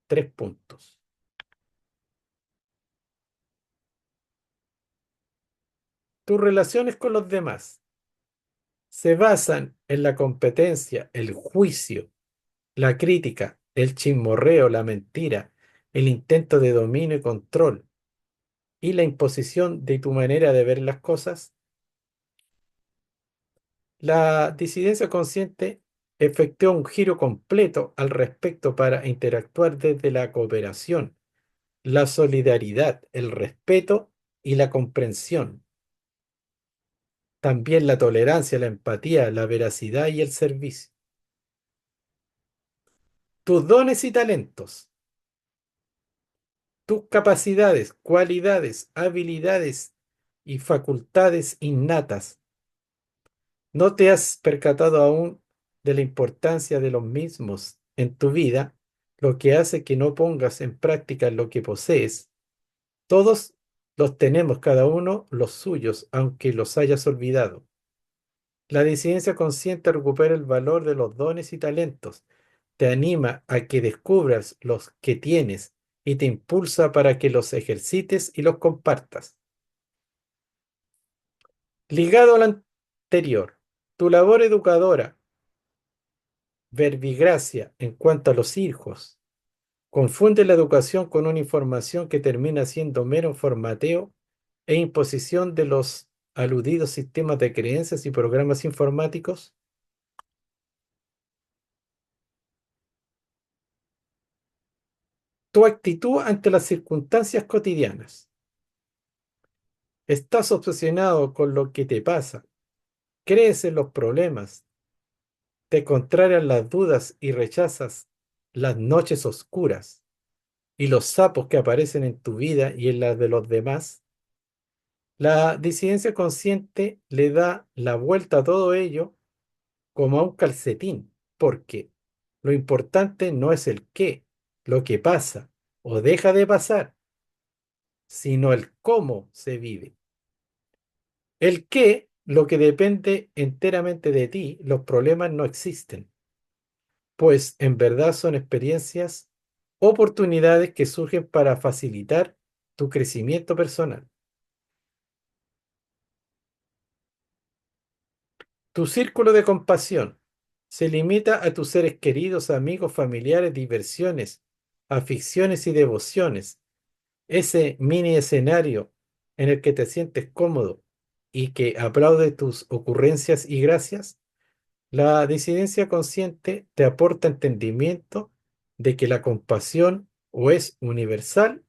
tres puntos. Tus relaciones con los demás se basan en la competencia, el juicio, la crítica, el chismorreo, la mentira, el intento de dominio y control y la imposición de tu manera de ver las cosas. La disidencia consciente efectúa un giro completo al respecto para interactuar desde la cooperación, la solidaridad, el respeto y la comprensión. También la tolerancia, la empatía, la veracidad y el servicio. Tus dones y talentos, tus capacidades, cualidades, habilidades y facultades innatas. ¿No te has percatado aún de la importancia de los mismos en tu vida, lo que hace que no pongas en práctica lo que posees? Todos Los tenemos cada uno los suyos, aunque los hayas olvidado. La disidencia consciente recupera el valor de los dones y talentos, te anima a que descubras los que tienes y te impulsa para que los ejercites y los compartas. Ligado al anterior, tu labor educadora, verbigracia en cuanto a los hijos, confunde la educación con una información que termina siendo mero formateo e imposición de los aludidos sistemas de creencias y programas informáticos. Tu actitud ante las circunstancias cotidianas. Estás obsesionado con lo que te pasa, crees en los problemas, te contrarian las dudas y rechazas las noches oscuras y los sapos que aparecen en tu vida y en las de los demás. La disidencia consciente le da la vuelta a todo ello como a un calcetín, porque lo importante no es el qué, lo que pasa o deja de pasar, sino el cómo se vive. El qué, lo que depende enteramente de ti, los problemas no existen, pues en verdad son experiencias, oportunidades que surgen para facilitar tu crecimiento personal. Tu círculo de compasión se limita a tus seres queridos, amigos, familiares, diversiones, aficiones y devociones. Ese mini escenario en el que te sientes cómodo y que aplaude tus ocurrencias y gracias. La disidencia consciente te aporta entendimiento de que la compasión o es universal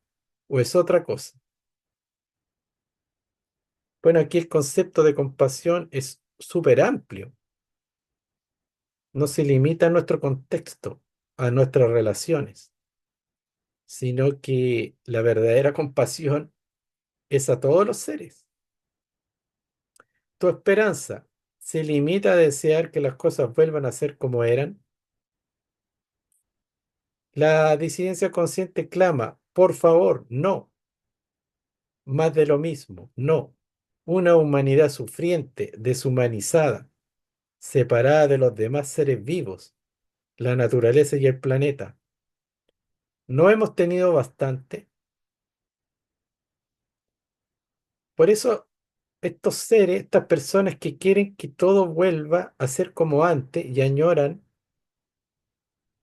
o es otra cosa. Bueno, aquí el concepto de compasión es súper amplio. No se limita a nuestro contexto, a nuestras relaciones, sino que la verdadera compasión es a todos los seres. Tu esperanza se limita a desear que las cosas vuelvan a ser como eran. La disidencia consciente clama, por favor, no, más de lo mismo, no. Una humanidad sufriente, deshumanizada, separada de los demás seres vivos, la naturaleza y el planeta. No hemos tenido bastante. Por eso, estos seres, estas personas que quieren que todo vuelva a ser como antes y añoran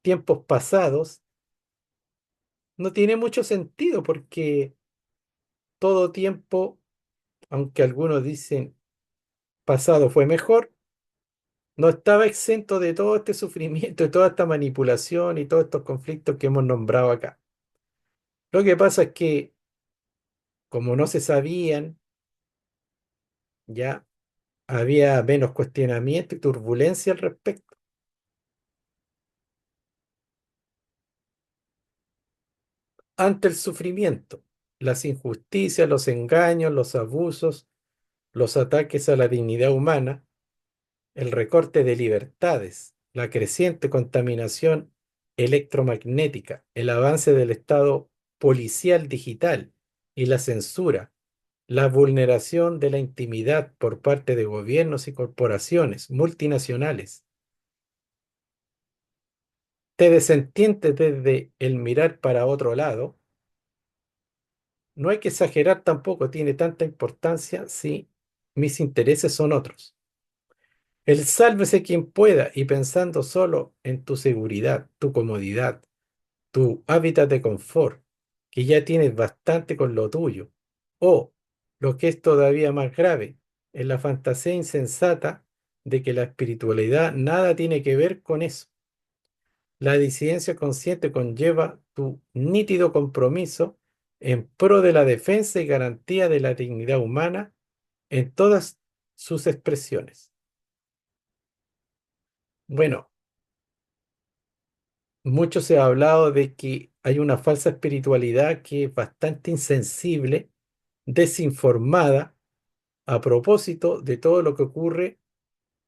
tiempos pasados, no tiene mucho sentido porque todo tiempo, aunque algunos dicen pasado fue mejor, no estaba exento de todo este sufrimiento, de toda esta manipulación y todos estos conflictos que hemos nombrado acá. Lo que pasa es que, como no se sabían, ya había menos cuestionamiento y turbulencia al respecto. Ante el sufrimiento, las injusticias, los engaños, los abusos, los ataques a la dignidad humana, el recorte de libertades, la creciente contaminación electromagnética, el avance del estado policial digital y la censura, la vulneración de la intimidad por parte de gobiernos y corporaciones multinacionales. Te desentiendes desde el mirar para otro lado. No hay que exagerar tampoco, tiene tanta importancia si mis intereses son otros. El sálvese quien pueda y pensando solo en tu seguridad, tu comodidad, tu hábitat de confort, que ya tienes bastante con lo tuyo. O, lo que es todavía más grave, en la fantasía insensata de que la espiritualidad nada tiene que ver con eso. La disidencia consciente conlleva tu nítido compromiso en pro de la defensa y garantía de la dignidad humana en todas sus expresiones. Bueno, mucho se ha hablado de que hay una falsa espiritualidad que es bastante insensible, desinformada, a propósito de todo lo que ocurre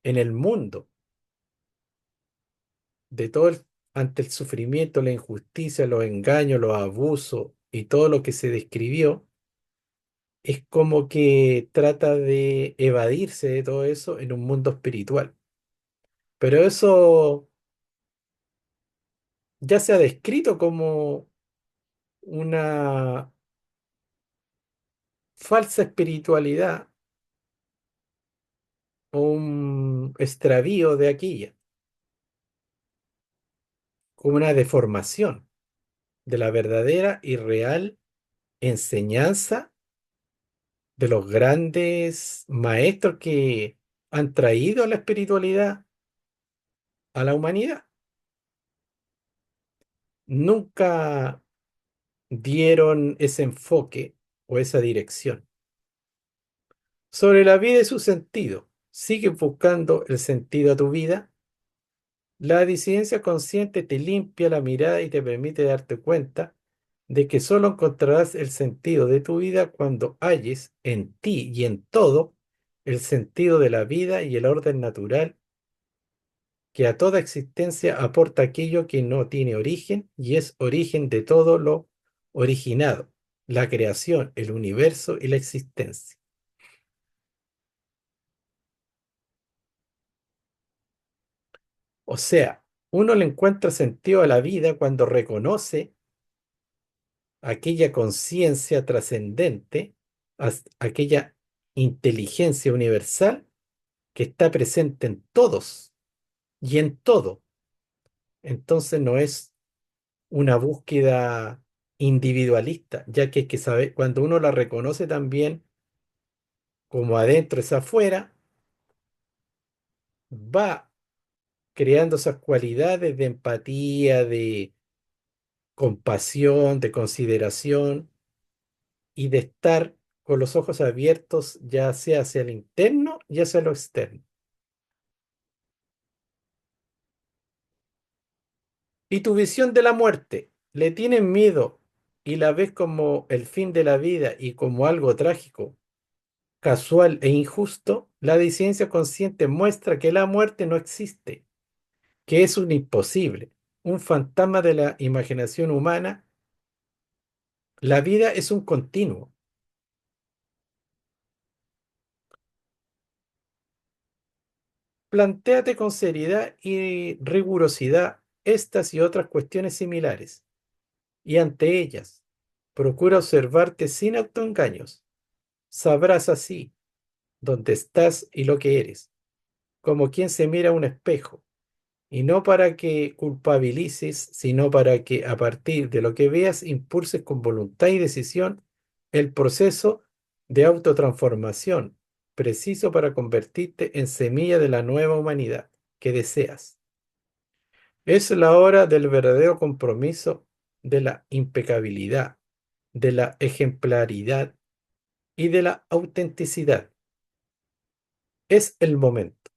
en el mundo, de todo ante el sufrimiento, la injusticia, los engaños, los abusos y todo lo que se describió. es como que trata de evadirse de todo eso en un mundo espiritual. Pero eso ya se ha descrito como una falsa espiritualidad o un extravío de aquella, como una deformación de la verdadera y real enseñanza de los grandes maestros que han traído la espiritualidad a la humanidad. Nunca dieron ese enfoque o esa dirección. Sobre la vida y su sentido. ¿Sigues buscando el sentido a tu vida? La disidencia consciente te limpia la mirada y te permite darte cuenta de que solo encontrarás el sentido de tu vida cuando halles en ti y en todo el sentido de la vida y el orden natural que a toda existencia aporta aquello que no tiene origen y es origen de todo lo originado, la creación, el universo y la existencia. O sea, uno le encuentra sentido a la vida cuando reconoce aquella conciencia trascendente, aquella inteligencia universal que está presente en todos y en todo. Entonces no es una búsqueda individualista, ya que, cuando uno la reconoce también como adentro es afuera, va creando esas cualidades de empatía, de compasión, de consideración y de estar con los ojos abiertos, ya sea hacia el interno y hacia lo externo. ¿Y tu visión de la muerte? ¿Le tienes miedo y la ves como el fin de la vida y como algo trágico, casual e injusto? La disidencia consciente muestra que la muerte no existe, que es un imposible, un fantasma de la imaginación humana. La vida es un continuo. Plantéate con seriedad y rigurosidad estas y otras cuestiones similares, y ante ellas, procura observarte sin autoengaños. Sabrás así dónde estás y lo que eres, como quien se mira a un espejo, y no para que culpabilices, sino para que a partir de lo que veas impulses con voluntad y decisión el proceso de autotransformación preciso para convertirte en semilla de la nueva humanidad que deseas. Es la hora del verdadero compromiso, de la impecabilidad, de la ejemplaridad y de la autenticidad. Es el momento.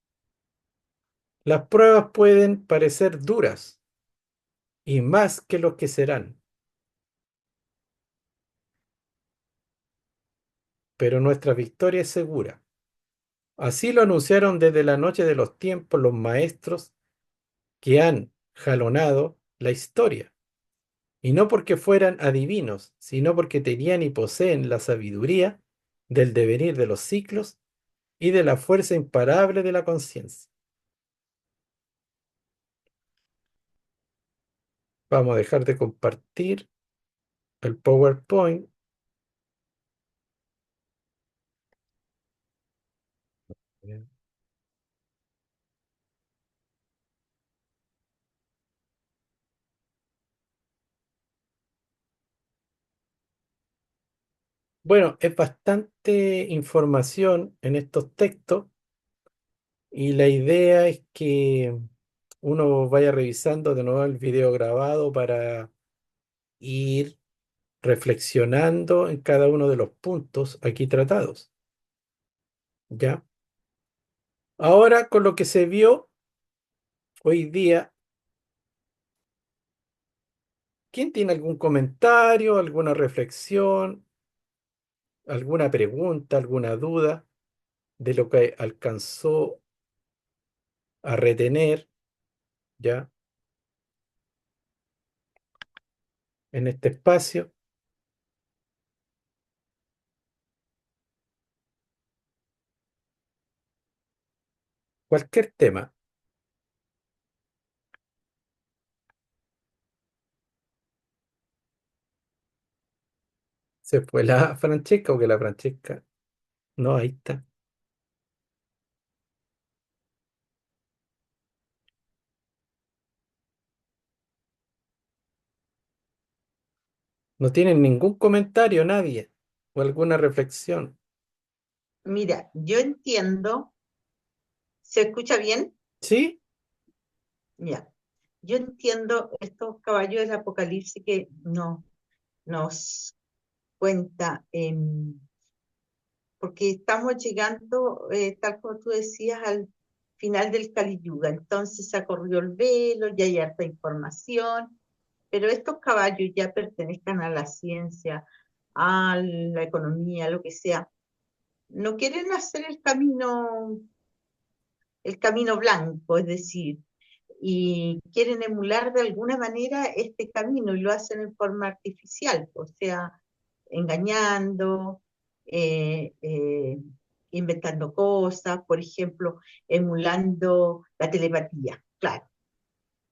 Las pruebas pueden parecer duras y más que lo que serán, pero nuestra victoria es segura. Así lo anunciaron desde la noche de los tiempos los maestros que han jalonado la historia, y no porque fueran adivinos, sino porque tenían y poseen la sabiduría del devenir de los ciclos y de la fuerza imparable de la conciencia. Vamos a dejar de compartir el PowerPoint. Bueno, es bastante información en estos textos y la idea es que uno vaya revisando de nuevo el video grabado para ir reflexionando en cada uno de los puntos aquí tratados. ¿Ya? Ahora, con lo que se vio hoy día, ¿quién tiene algún comentario, alguna reflexión, alguna pregunta, alguna duda de lo que alcanzó a retener ya en este espacio? cualquier tema. ¿Se fue la Francesca o que la Francesca? No, ahí está. No tienen ningún comentario nadie o alguna reflexión. Mira, yo entiendo, ¿se escucha bien? ¿Sí? Ya. Yo entiendo estos caballos del Apocalipsis que nos cuenta, porque estamos llegando, tal como tú decías, al final del Kali Yuga. Entonces se ha corrido el velo, ya hay harta información, pero estos caballos ya pertenezcan a la ciencia, a la economía, lo que sea. No quieren hacer el camino blanco, es decir, y quieren emular de alguna manera este camino y lo hacen en forma artificial, o sea, engañando, eh, eh, inventando cosas, por ejemplo, emulando la telepatía, claro,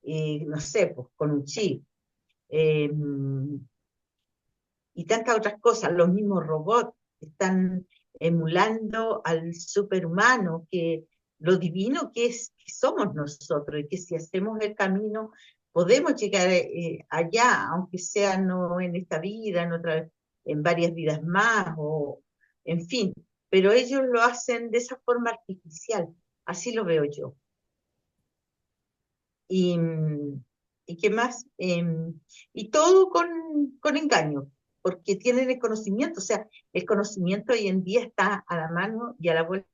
no sé, pues con un chip. eh, y tantas otras cosas. Los mismos robots están emulando al superhumano, que lo divino que somos nosotros, y que si hacemos el camino podemos llegar allá, aunque sea no en esta vida, en varias vidas más, o en fin, pero ellos lo hacen de esa forma artificial, así lo veo yo. Y, ¿y qué más? Y todo con engaño, porque tienen el conocimiento, o sea, el conocimiento hoy en día está a la mano y a la vuelta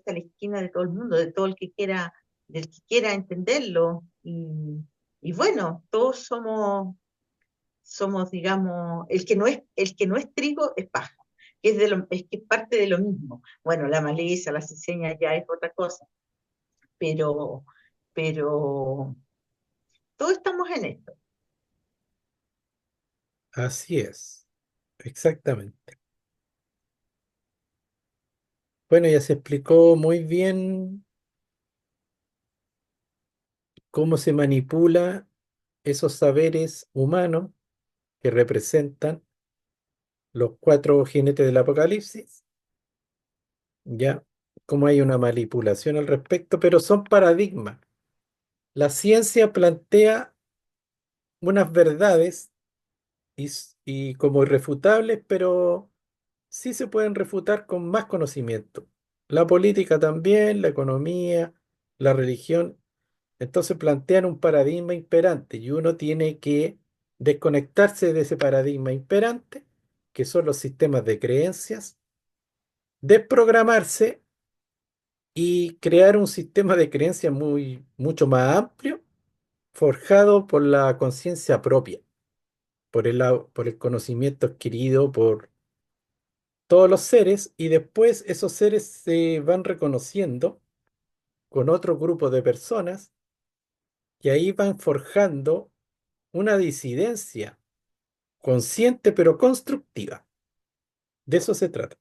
de la esquina de todo el mundo, de todo el que quiera, del que quiera entenderlo. Y bueno, todos somos, digamos, el que no es trigo es paja, es que es parte de lo mismo. Bueno, la maleza, la cizaña ya es otra cosa, pero, pero todos estamos en esto. Así es. Exactamente. Bueno, ya se explicó muy bien cómo se manipula esos saberes humanos que representan los cuatro jinetes del Apocalipsis, ya, cómo hay una manipulación al respecto, pero son paradigmas. La ciencia plantea unas verdades y como irrefutables, pero sí se pueden refutar con más conocimiento. La política también, la economía, la religión. Entonces plantean un paradigma imperante y uno tiene que desconectarse de ese paradigma imperante, que son los sistemas de creencias, desprogramarse y crear un sistema de creencias mucho más amplio, forjado por la conciencia propia, por el conocimiento adquirido por todos los seres, y después esos seres se van reconociendo con otro grupo de personas y ahí van forjando una disidencia consciente pero constructiva. De eso se trata.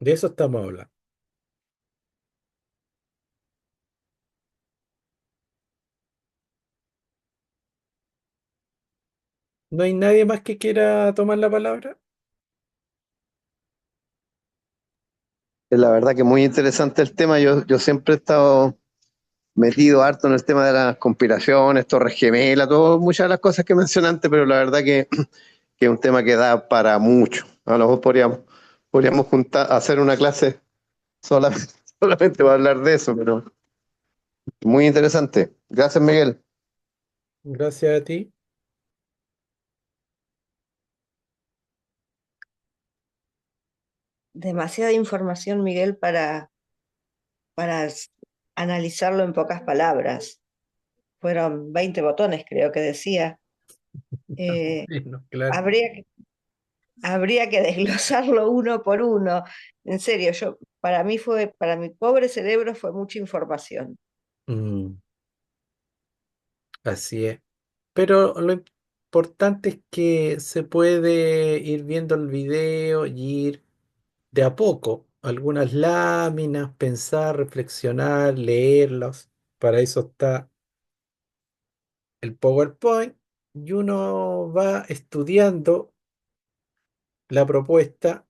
De eso estamos hablando. ¿No hay nadie más que quiera tomar la palabra? La verdad que muy interesante el tema. Yo siempre he estado metido harto en el tema de las conspiraciones, Torres Gemelas, todo, muchas de las cosas que mencioné antes, pero la verdad que es un tema que da para mucho. A lo mejor podríamos juntar, hacer una clase solamente, solamente para hablar de eso, pero muy interesante. Gracias, Miguel. Gracias a ti. Demasiada información, Miguel, para analizarlo en pocas palabras. Fueron 20 botones, creo que decía. Bueno, claro. Habría que desglosarlo uno por uno. En serio, para mi pobre cerebro fue mucha información. Mm, así es. Pero lo importante es que se puede ir viendo el video y ir de a poco algunas láminas, pensar, reflexionar, leerlas. Para eso está el PowerPoint y uno va estudiando la propuesta,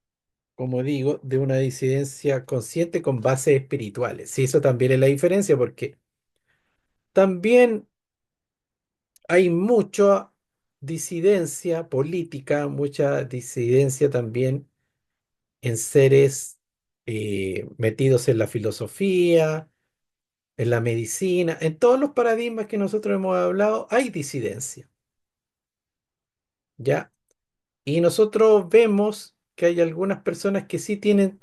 como digo, de una disidencia consciente con bases espirituales. Sí, eso también es la diferencia porque también hay mucha disidencia política, mucha disidencia también en seres metidos en la filosofía, en la medicina, en todos los paradigmas que nosotros hemos hablado, hay disidencia, ¿ya? Y nosotros vemos que hay algunas personas que sí tienen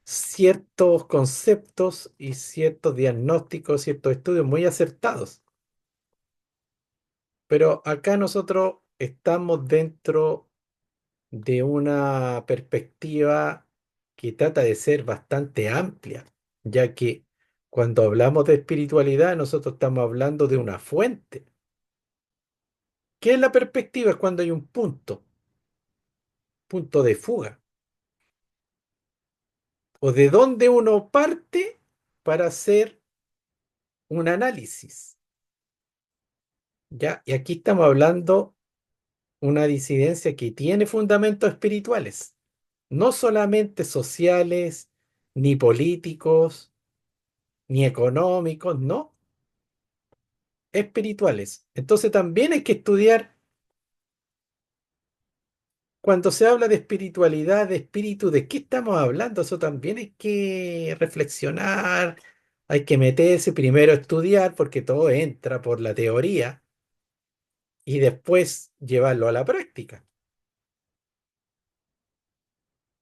ciertos conceptos y ciertos diagnósticos, ciertos estudios muy acertados. Pero acá nosotros estamos dentro de una perspectiva que trata de ser bastante amplia, ya que cuando hablamos de espiritualidad, nosotros estamos hablando de una fuente. ¿Qué es la perspectiva? Es cuando hay un punto de fuga, o de dónde uno parte para hacer un análisis, ¿ya? Y aquí estamos hablando una disidencia que tiene fundamentos espirituales, no solamente sociales, ni políticos, ni económicos, no, espirituales. Entonces también hay que estudiar, cuando se habla de espiritualidad, de espíritu, ¿de qué estamos hablando? Eso también hay que reflexionar, hay que meterse primero a estudiar, porque todo entra por la teoría y después llevarlo a la práctica.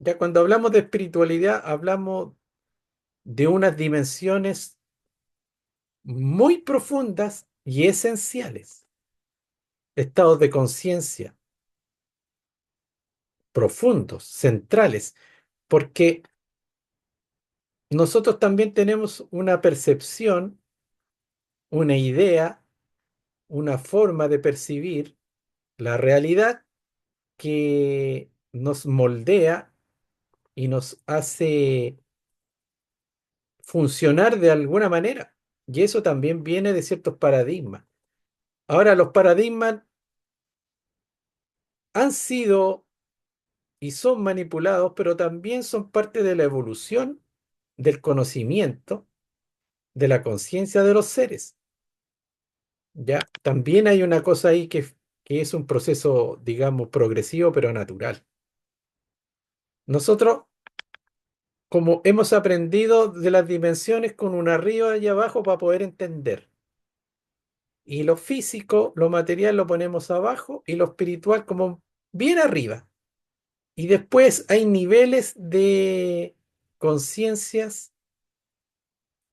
Ya cuando hablamos de espiritualidad, hablamos de unas dimensiones muy profundas y esenciales, estados de conciencia profundos, centrales, porque nosotros también tenemos una percepción, una idea, una forma de percibir la realidad que nos moldea y nos hace funcionar de alguna manera. Y eso también viene de ciertos paradigmas. Ahora, los paradigmas han sido y son manipulados, pero también son parte de la evolución del conocimiento, de la conciencia de los seres. Ya, también hay una cosa ahí que es un proceso, digamos, progresivo, pero natural. Nosotros, como hemos aprendido de las dimensiones con un arriba y abajo para poder entender. Y lo físico, lo material lo ponemos abajo y lo espiritual como bien arriba. Y después hay niveles de conciencias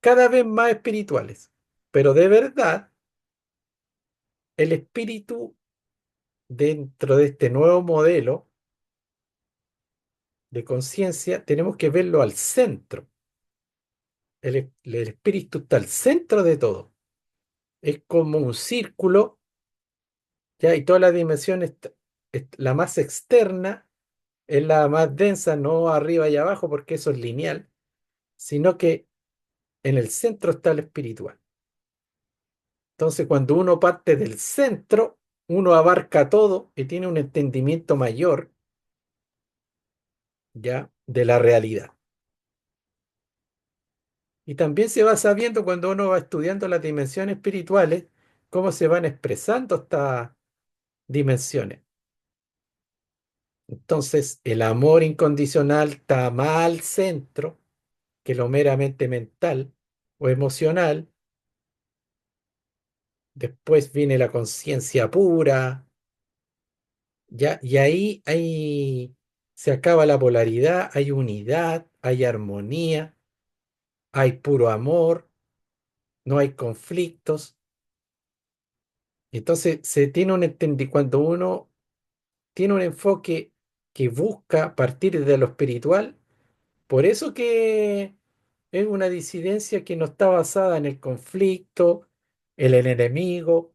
cada vez más espirituales. Pero de verdad, el espíritu dentro de este nuevo modelo de conciencia, tenemos que verlo al centro. El espíritu está al centro de todo. Es como un círculo, ¿ya? Y todas las dimensiones, la más externa es la más densa, no arriba y abajo, porque eso es lineal, sino que en el centro está el espiritual. Entonces, cuando uno parte del centro, uno abarca todo y tiene un entendimiento mayor, ¿ya? De la realidad. Y también se va sabiendo cuando uno va estudiando las dimensiones espirituales, cómo se van expresando estas dimensiones. Entonces, el amor incondicional está más al centro que lo meramente mental o emocional. Después viene la conciencia pura, ¿ya? Y ahí se acaba la polaridad, hay unidad, hay armonía, hay puro amor, no hay conflictos. Entonces, se tiene un cuando uno tiene un enfoque que busca partir de lo espiritual, por eso que es una disidencia que no está basada en el conflicto, en el enemigo,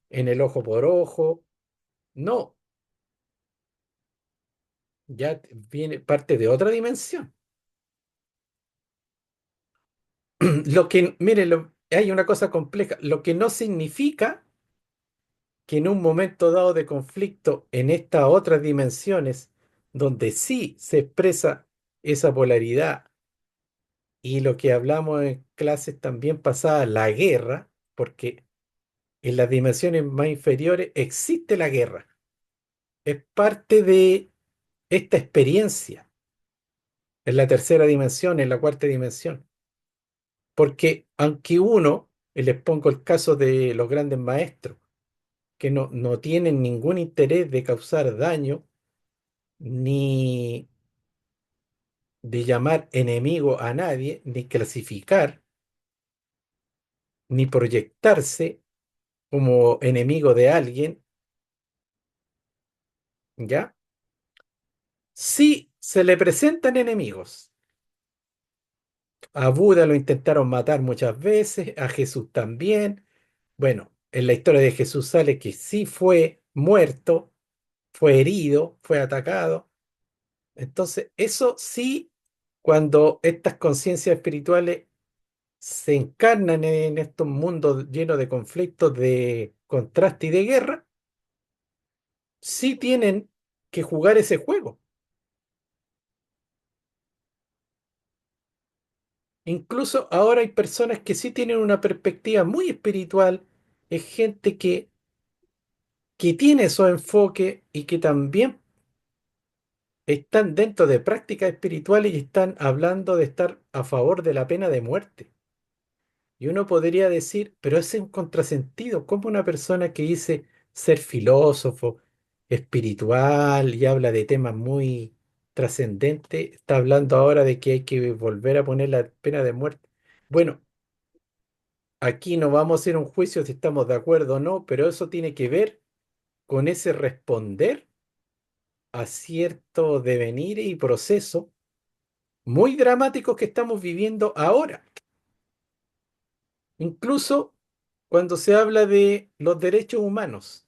en el ojo por ojo, no, ya viene parte de otra dimensión. Mire, hay una cosa compleja, lo que no significa que en un momento dado de conflicto en estas otras dimensiones, donde sí se expresa esa polaridad y lo que hablamos en clases también pasadas, la guerra, porque en las dimensiones más inferiores existe la guerra, es parte de esta experiencia en la tercera dimensión, en la cuarta dimensión, porque aunque uno, y les pongo el caso de los grandes maestros, que no tienen ningún interés de causar daño, ni de llamar enemigo a nadie, ni clasificar, ni proyectarse como enemigo de alguien, ¿ya? Sí se le presentan enemigos. A Buda lo intentaron matar muchas veces, a Jesús también. Bueno, en la historia de Jesús sale que sí fue muerto, fue herido, fue atacado. Entonces, eso sí, cuando estas conciencias espirituales se encarnan en estos mundos llenos de conflictos, de contraste y de guerra, sí tienen que jugar ese juego. Incluso ahora hay personas que sí tienen una perspectiva muy espiritual, es gente que tiene esos enfoques y que también están dentro de prácticas espirituales y están hablando de estar a favor de la pena de muerte. Y uno podría decir, pero ese es un contrasentido. ¿Cómo una persona que dice ser filósofo, espiritual y habla de temas muy trascendentes, está hablando ahora de que hay que volver a poner la pena de muerte? Bueno, aquí no vamos a hacer un juicio si estamos de acuerdo o no, pero eso tiene que ver con ese responder a cierto devenir y proceso muy dramáticos que estamos viviendo ahora. Incluso cuando se habla de los derechos humanos.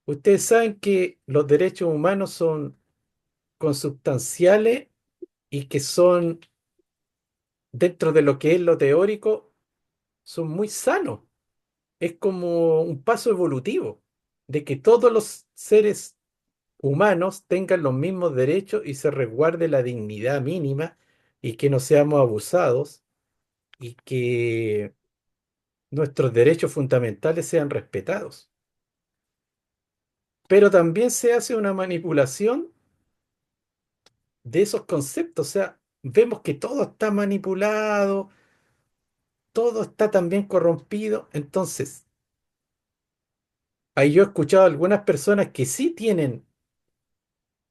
Ustedes saben que los derechos humanos son consubstanciales y que son, dentro de lo que es lo teórico, son muy sanos. Es como un paso evolutivo de que todos los seres humanos tengan los mismos derechos y se resguarde la dignidad mínima y que no seamos abusados y que nuestros derechos fundamentales sean respetados. Pero también se hace una manipulación de esos conceptos. O sea, vemos que todo está manipulado, todo está también corrompido. Entonces, ahí yo he escuchado a algunas personas que sí tienen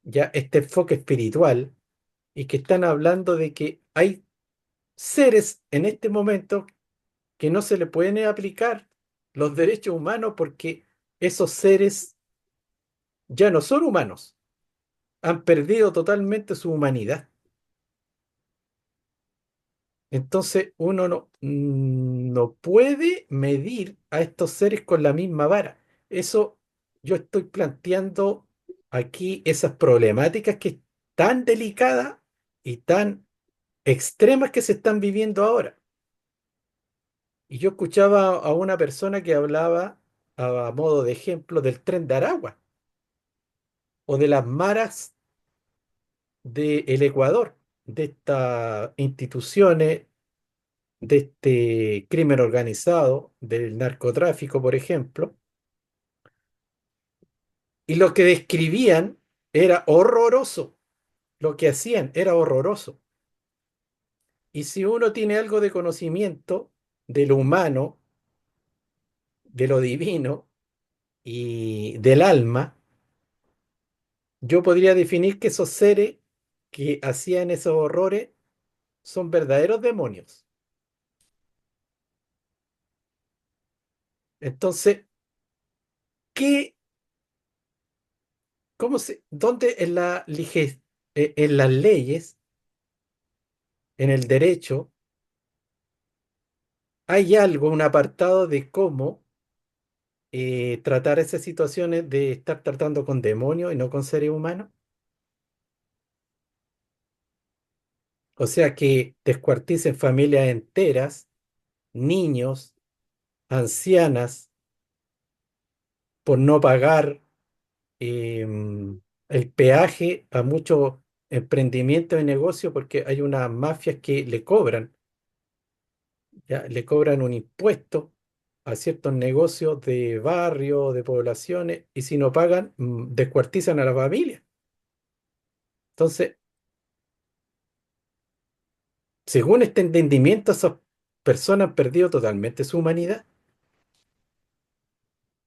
ya este enfoque espiritual y que están hablando de que hay seres en este momento que no se le pueden aplicar los derechos humanos porque esos seres ya no son humanos, han perdido totalmente su humanidad. Entonces uno no puede medir a estos seres con la misma vara. Eso yo estoy planteando aquí esas problemáticas que tan delicadas y tan extremas que se están viviendo ahora. Y yo escuchaba a una persona que hablaba a modo de ejemplo del tren de Aragua o de las maras del Ecuador, de estas instituciones de este crimen organizado, del narcotráfico, por ejemplo, y lo que describían era horroroso, lo que hacían era horroroso. Y si uno tiene algo de conocimiento de lo humano, de lo divino y del alma, yo podría definir que esos seres que hacían esos horrores son verdaderos demonios. Entonces, ¿qué, dónde en las leyes, en el derecho, hay algo, un apartado de cómo tratar esas situaciones de estar tratando con demonios y no con seres humanos? O sea que descuarticen familias enteras, niños, ancianas, por no pagar el peaje a muchos emprendimientos y negocios, porque hay unas mafias que le cobran, ¿ya? Le cobran un impuesto a ciertos negocios de barrio, de poblaciones, y si no pagan, descuartizan a la familia. Entonces, según este entendimiento, esas personas han perdido totalmente su humanidad.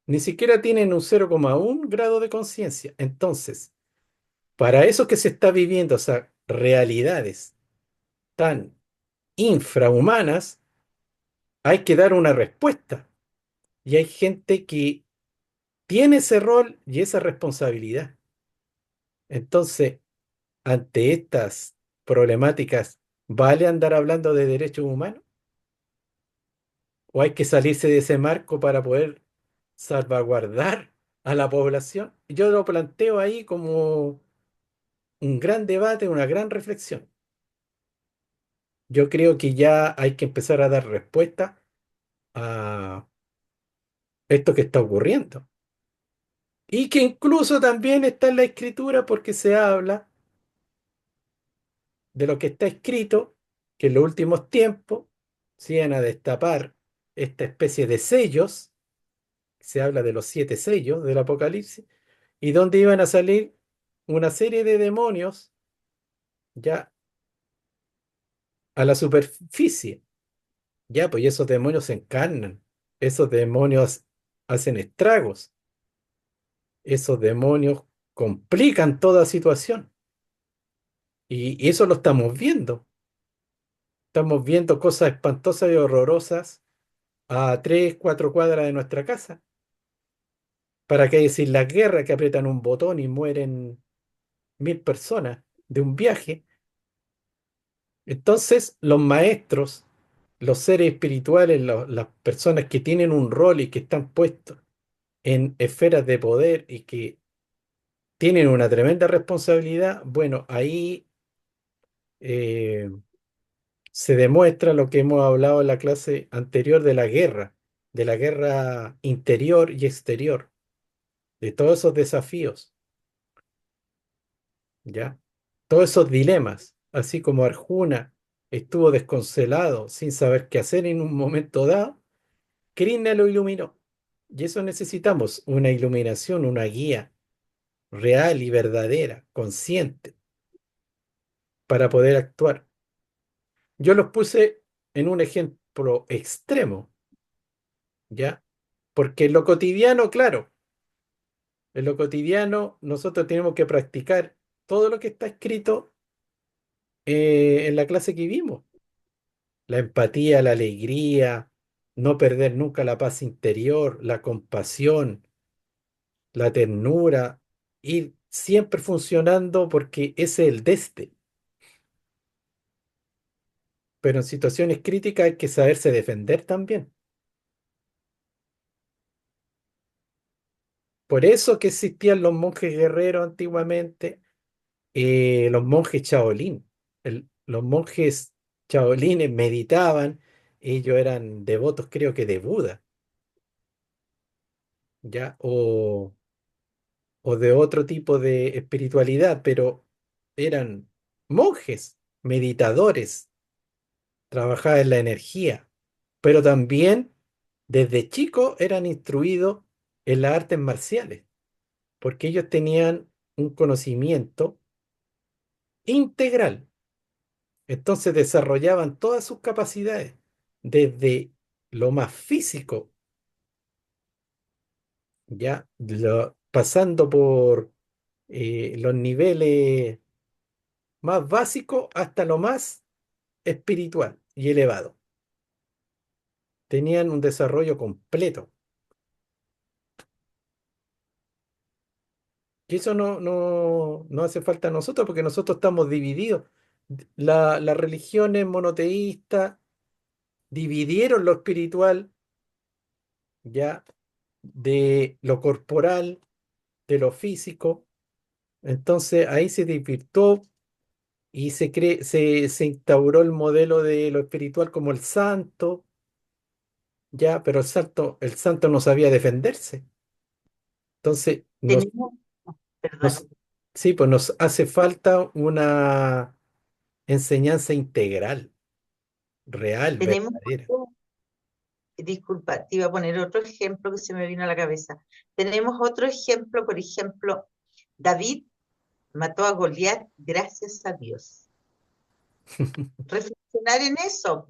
Ni siquiera tienen un 0,1 grado de conciencia. Entonces, para eso que se está viviendo, o sea, realidades tan infrahumanas, hay que dar una respuesta. Y hay gente que tiene ese rol y esa responsabilidad. Entonces, ante estas problemáticas, ¿vale andar hablando de derechos humanos? ¿O hay que salirse de ese marco para poder salvaguardar a la población? Yo lo planteo ahí como un gran debate, una gran reflexión. Yo creo que ya hay que empezar a dar respuesta a esto que está ocurriendo. Y que incluso también está en la escritura porque se habla de lo que está escrito, que en los últimos tiempos se iban a destapar esta especie de sellos, se habla de los 7 sellos del Apocalipsis, y donde iban a salir una serie de demonios ya a la superficie. Ya, pues y esos demonios se encarnan, esos demonios hacen estragos, esos demonios complican toda situación. Y eso lo estamos viendo. Estamos viendo cosas espantosas y horrorosas a 3, 4 cuadras de nuestra casa. ¿Para qué decir las guerras que aprietan un botón y mueren 1000 personas de un viaje? Entonces, los maestros, los seres espirituales, las personas que tienen un rol y que están puestos en esferas de poder y que tienen una tremenda responsabilidad, bueno, ahí eh, se demuestra lo que hemos hablado en la clase anterior de la guerra interior y exterior, de todos esos desafíos, ¿ya? Todos esos dilemas, así como Arjuna estuvo desconsolado sin saber qué hacer en un momento dado, Krishna lo iluminó. Y eso necesitamos, una iluminación, una guía real y verdadera, consciente, para poder actuar. Yo los puse en un ejemplo extremo, ¿ya? Porque en lo cotidiano, claro, en lo cotidiano nosotros tenemos que practicar todo lo que está escrito en la clase que vimos. La empatía, la alegría, no perder nunca la paz interior, la compasión, la ternura, ir siempre funcionando porque ese es el desde. Pero en situaciones críticas hay que saberse defender también. Por eso que existían los monjes guerreros antiguamente, los monjes Shaolin. Los monjes Shaolines meditaban, ellos eran devotos, creo que de Buda, ¿ya? O de otro tipo de espiritualidad, pero eran monjes, meditadores, trabajaban en la energía, pero también desde chicos eran instruidos en las artes marciales, porque ellos tenían un conocimiento integral. Entonces desarrollaban todas sus capacidades, desde lo más físico, ya pasando por los niveles más básicos hasta lo más espiritual y elevado. Tenían un desarrollo completo. Y eso no hace falta a nosotros porque nosotros estamos divididos. Las religiones monoteístas dividieron lo espiritual ya de lo corporal, de lo físico. Entonces ahí se desvirtuó y se instauró el modelo de lo espiritual como el santo, ya, pero el santo no sabía defenderse. Entonces, Tenemos, perdón, nos, sí, pues nos hace falta una enseñanza integral, real, tenemos verdadera. disculpa, te iba a poner otro ejemplo que se me vino a la cabeza. Tenemos otro ejemplo, por ejemplo, David mató a Goliat gracias a Dios. Reflexionar en eso.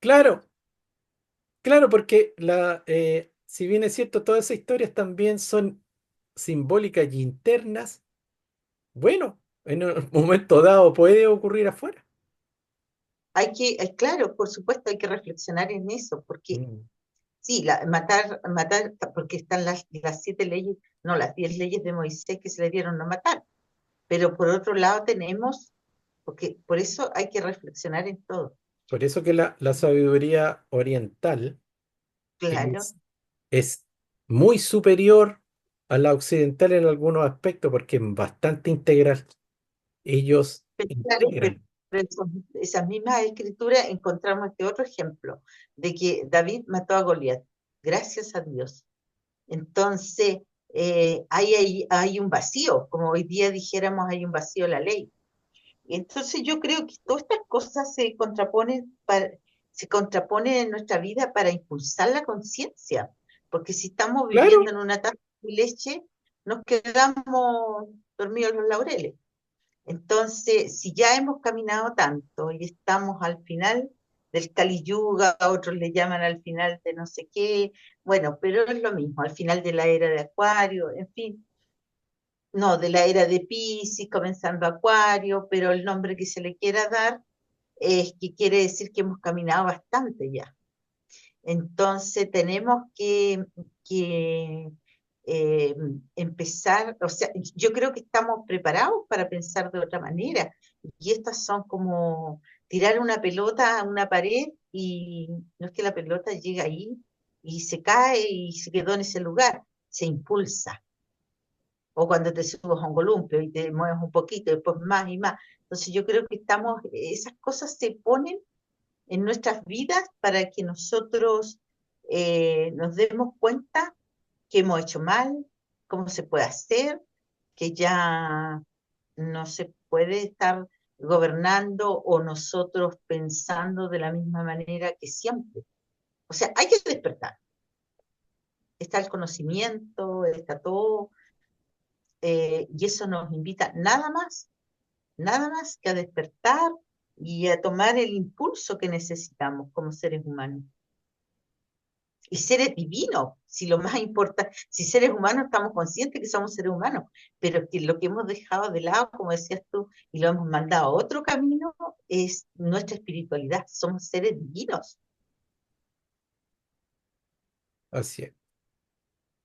Claro, claro, porque si bien es cierto, todas esas historias también son simbólicas y internas, bueno, en un momento dado puede ocurrir afuera. Claro, por supuesto, hay que reflexionar en eso, porque Mm. sí, matar, porque están las 7 leyes, no, las 10 leyes de Moisés que se le dieron no matar. Pero por otro lado tenemos, porque por eso hay que reflexionar en todo. Por eso que la sabiduría oriental Claro, es muy superior a la occidental en algunos aspectos, porque es bastante integral. Ellos pero claro, integran. pero esas mismas escrituras encontramos este otro ejemplo de que David mató a Goliat, gracias a Dios. Entonces, hay un vacío, como hoy día dijéramos, hay un vacío en la ley. Entonces yo creo que todas estas cosas se contraponen en nuestra vida para impulsar la conciencia, porque si estamos Claro, viviendo en una taza de leche, nos quedamos dormidos en los laureles. Entonces, si ya hemos caminado tanto y estamos al final del Kali Yuga, otros le llaman al final de no sé qué, bueno, pero es lo mismo, al final de la era de Acuario, en fin, no, de la era de Piscis, comenzando Acuario, pero el nombre que se le quiera dar es que quiere decir que hemos caminado bastante ya. Entonces tenemos que eh, empezar, o sea, yo creo que estamos preparados para pensar de otra manera. Y estas son como tirar una pelota a una pared y no es que la pelota llegue ahí y se cae y se quedó en ese lugar, se impulsa. O cuando te subes a un columpio y te mueves un poquito, después más y más. Entonces yo creo que esas cosas se ponen en nuestras vidas para que nosotros nos demos cuenta que hemos hecho mal, cómo se puede hacer, que ya no se puede estar gobernando o nosotros pensando de la misma manera que siempre. O sea, hay que despertar. Está el conocimiento, está todo, y eso nos invita nada más que a despertar y a tomar el impulso que necesitamos como seres humanos. Y seres divinos, si lo más importante, si seres humanos estamos conscientes que somos seres humanos, pero que lo que hemos dejado de lado, como decías tú, y lo hemos mandado a otro camino, es nuestra espiritualidad, somos seres divinos. así es.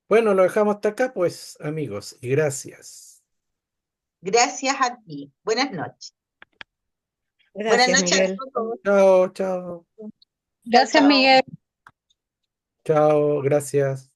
Bueno, lo dejamos hasta acá, pues, amigos, y gracias. Gracias a ti. Buenas noches. Buenas Gracias, noches a Miguel. todos. Chao, chao, Chao, Gracias, chao. Miguel. chao, gracias.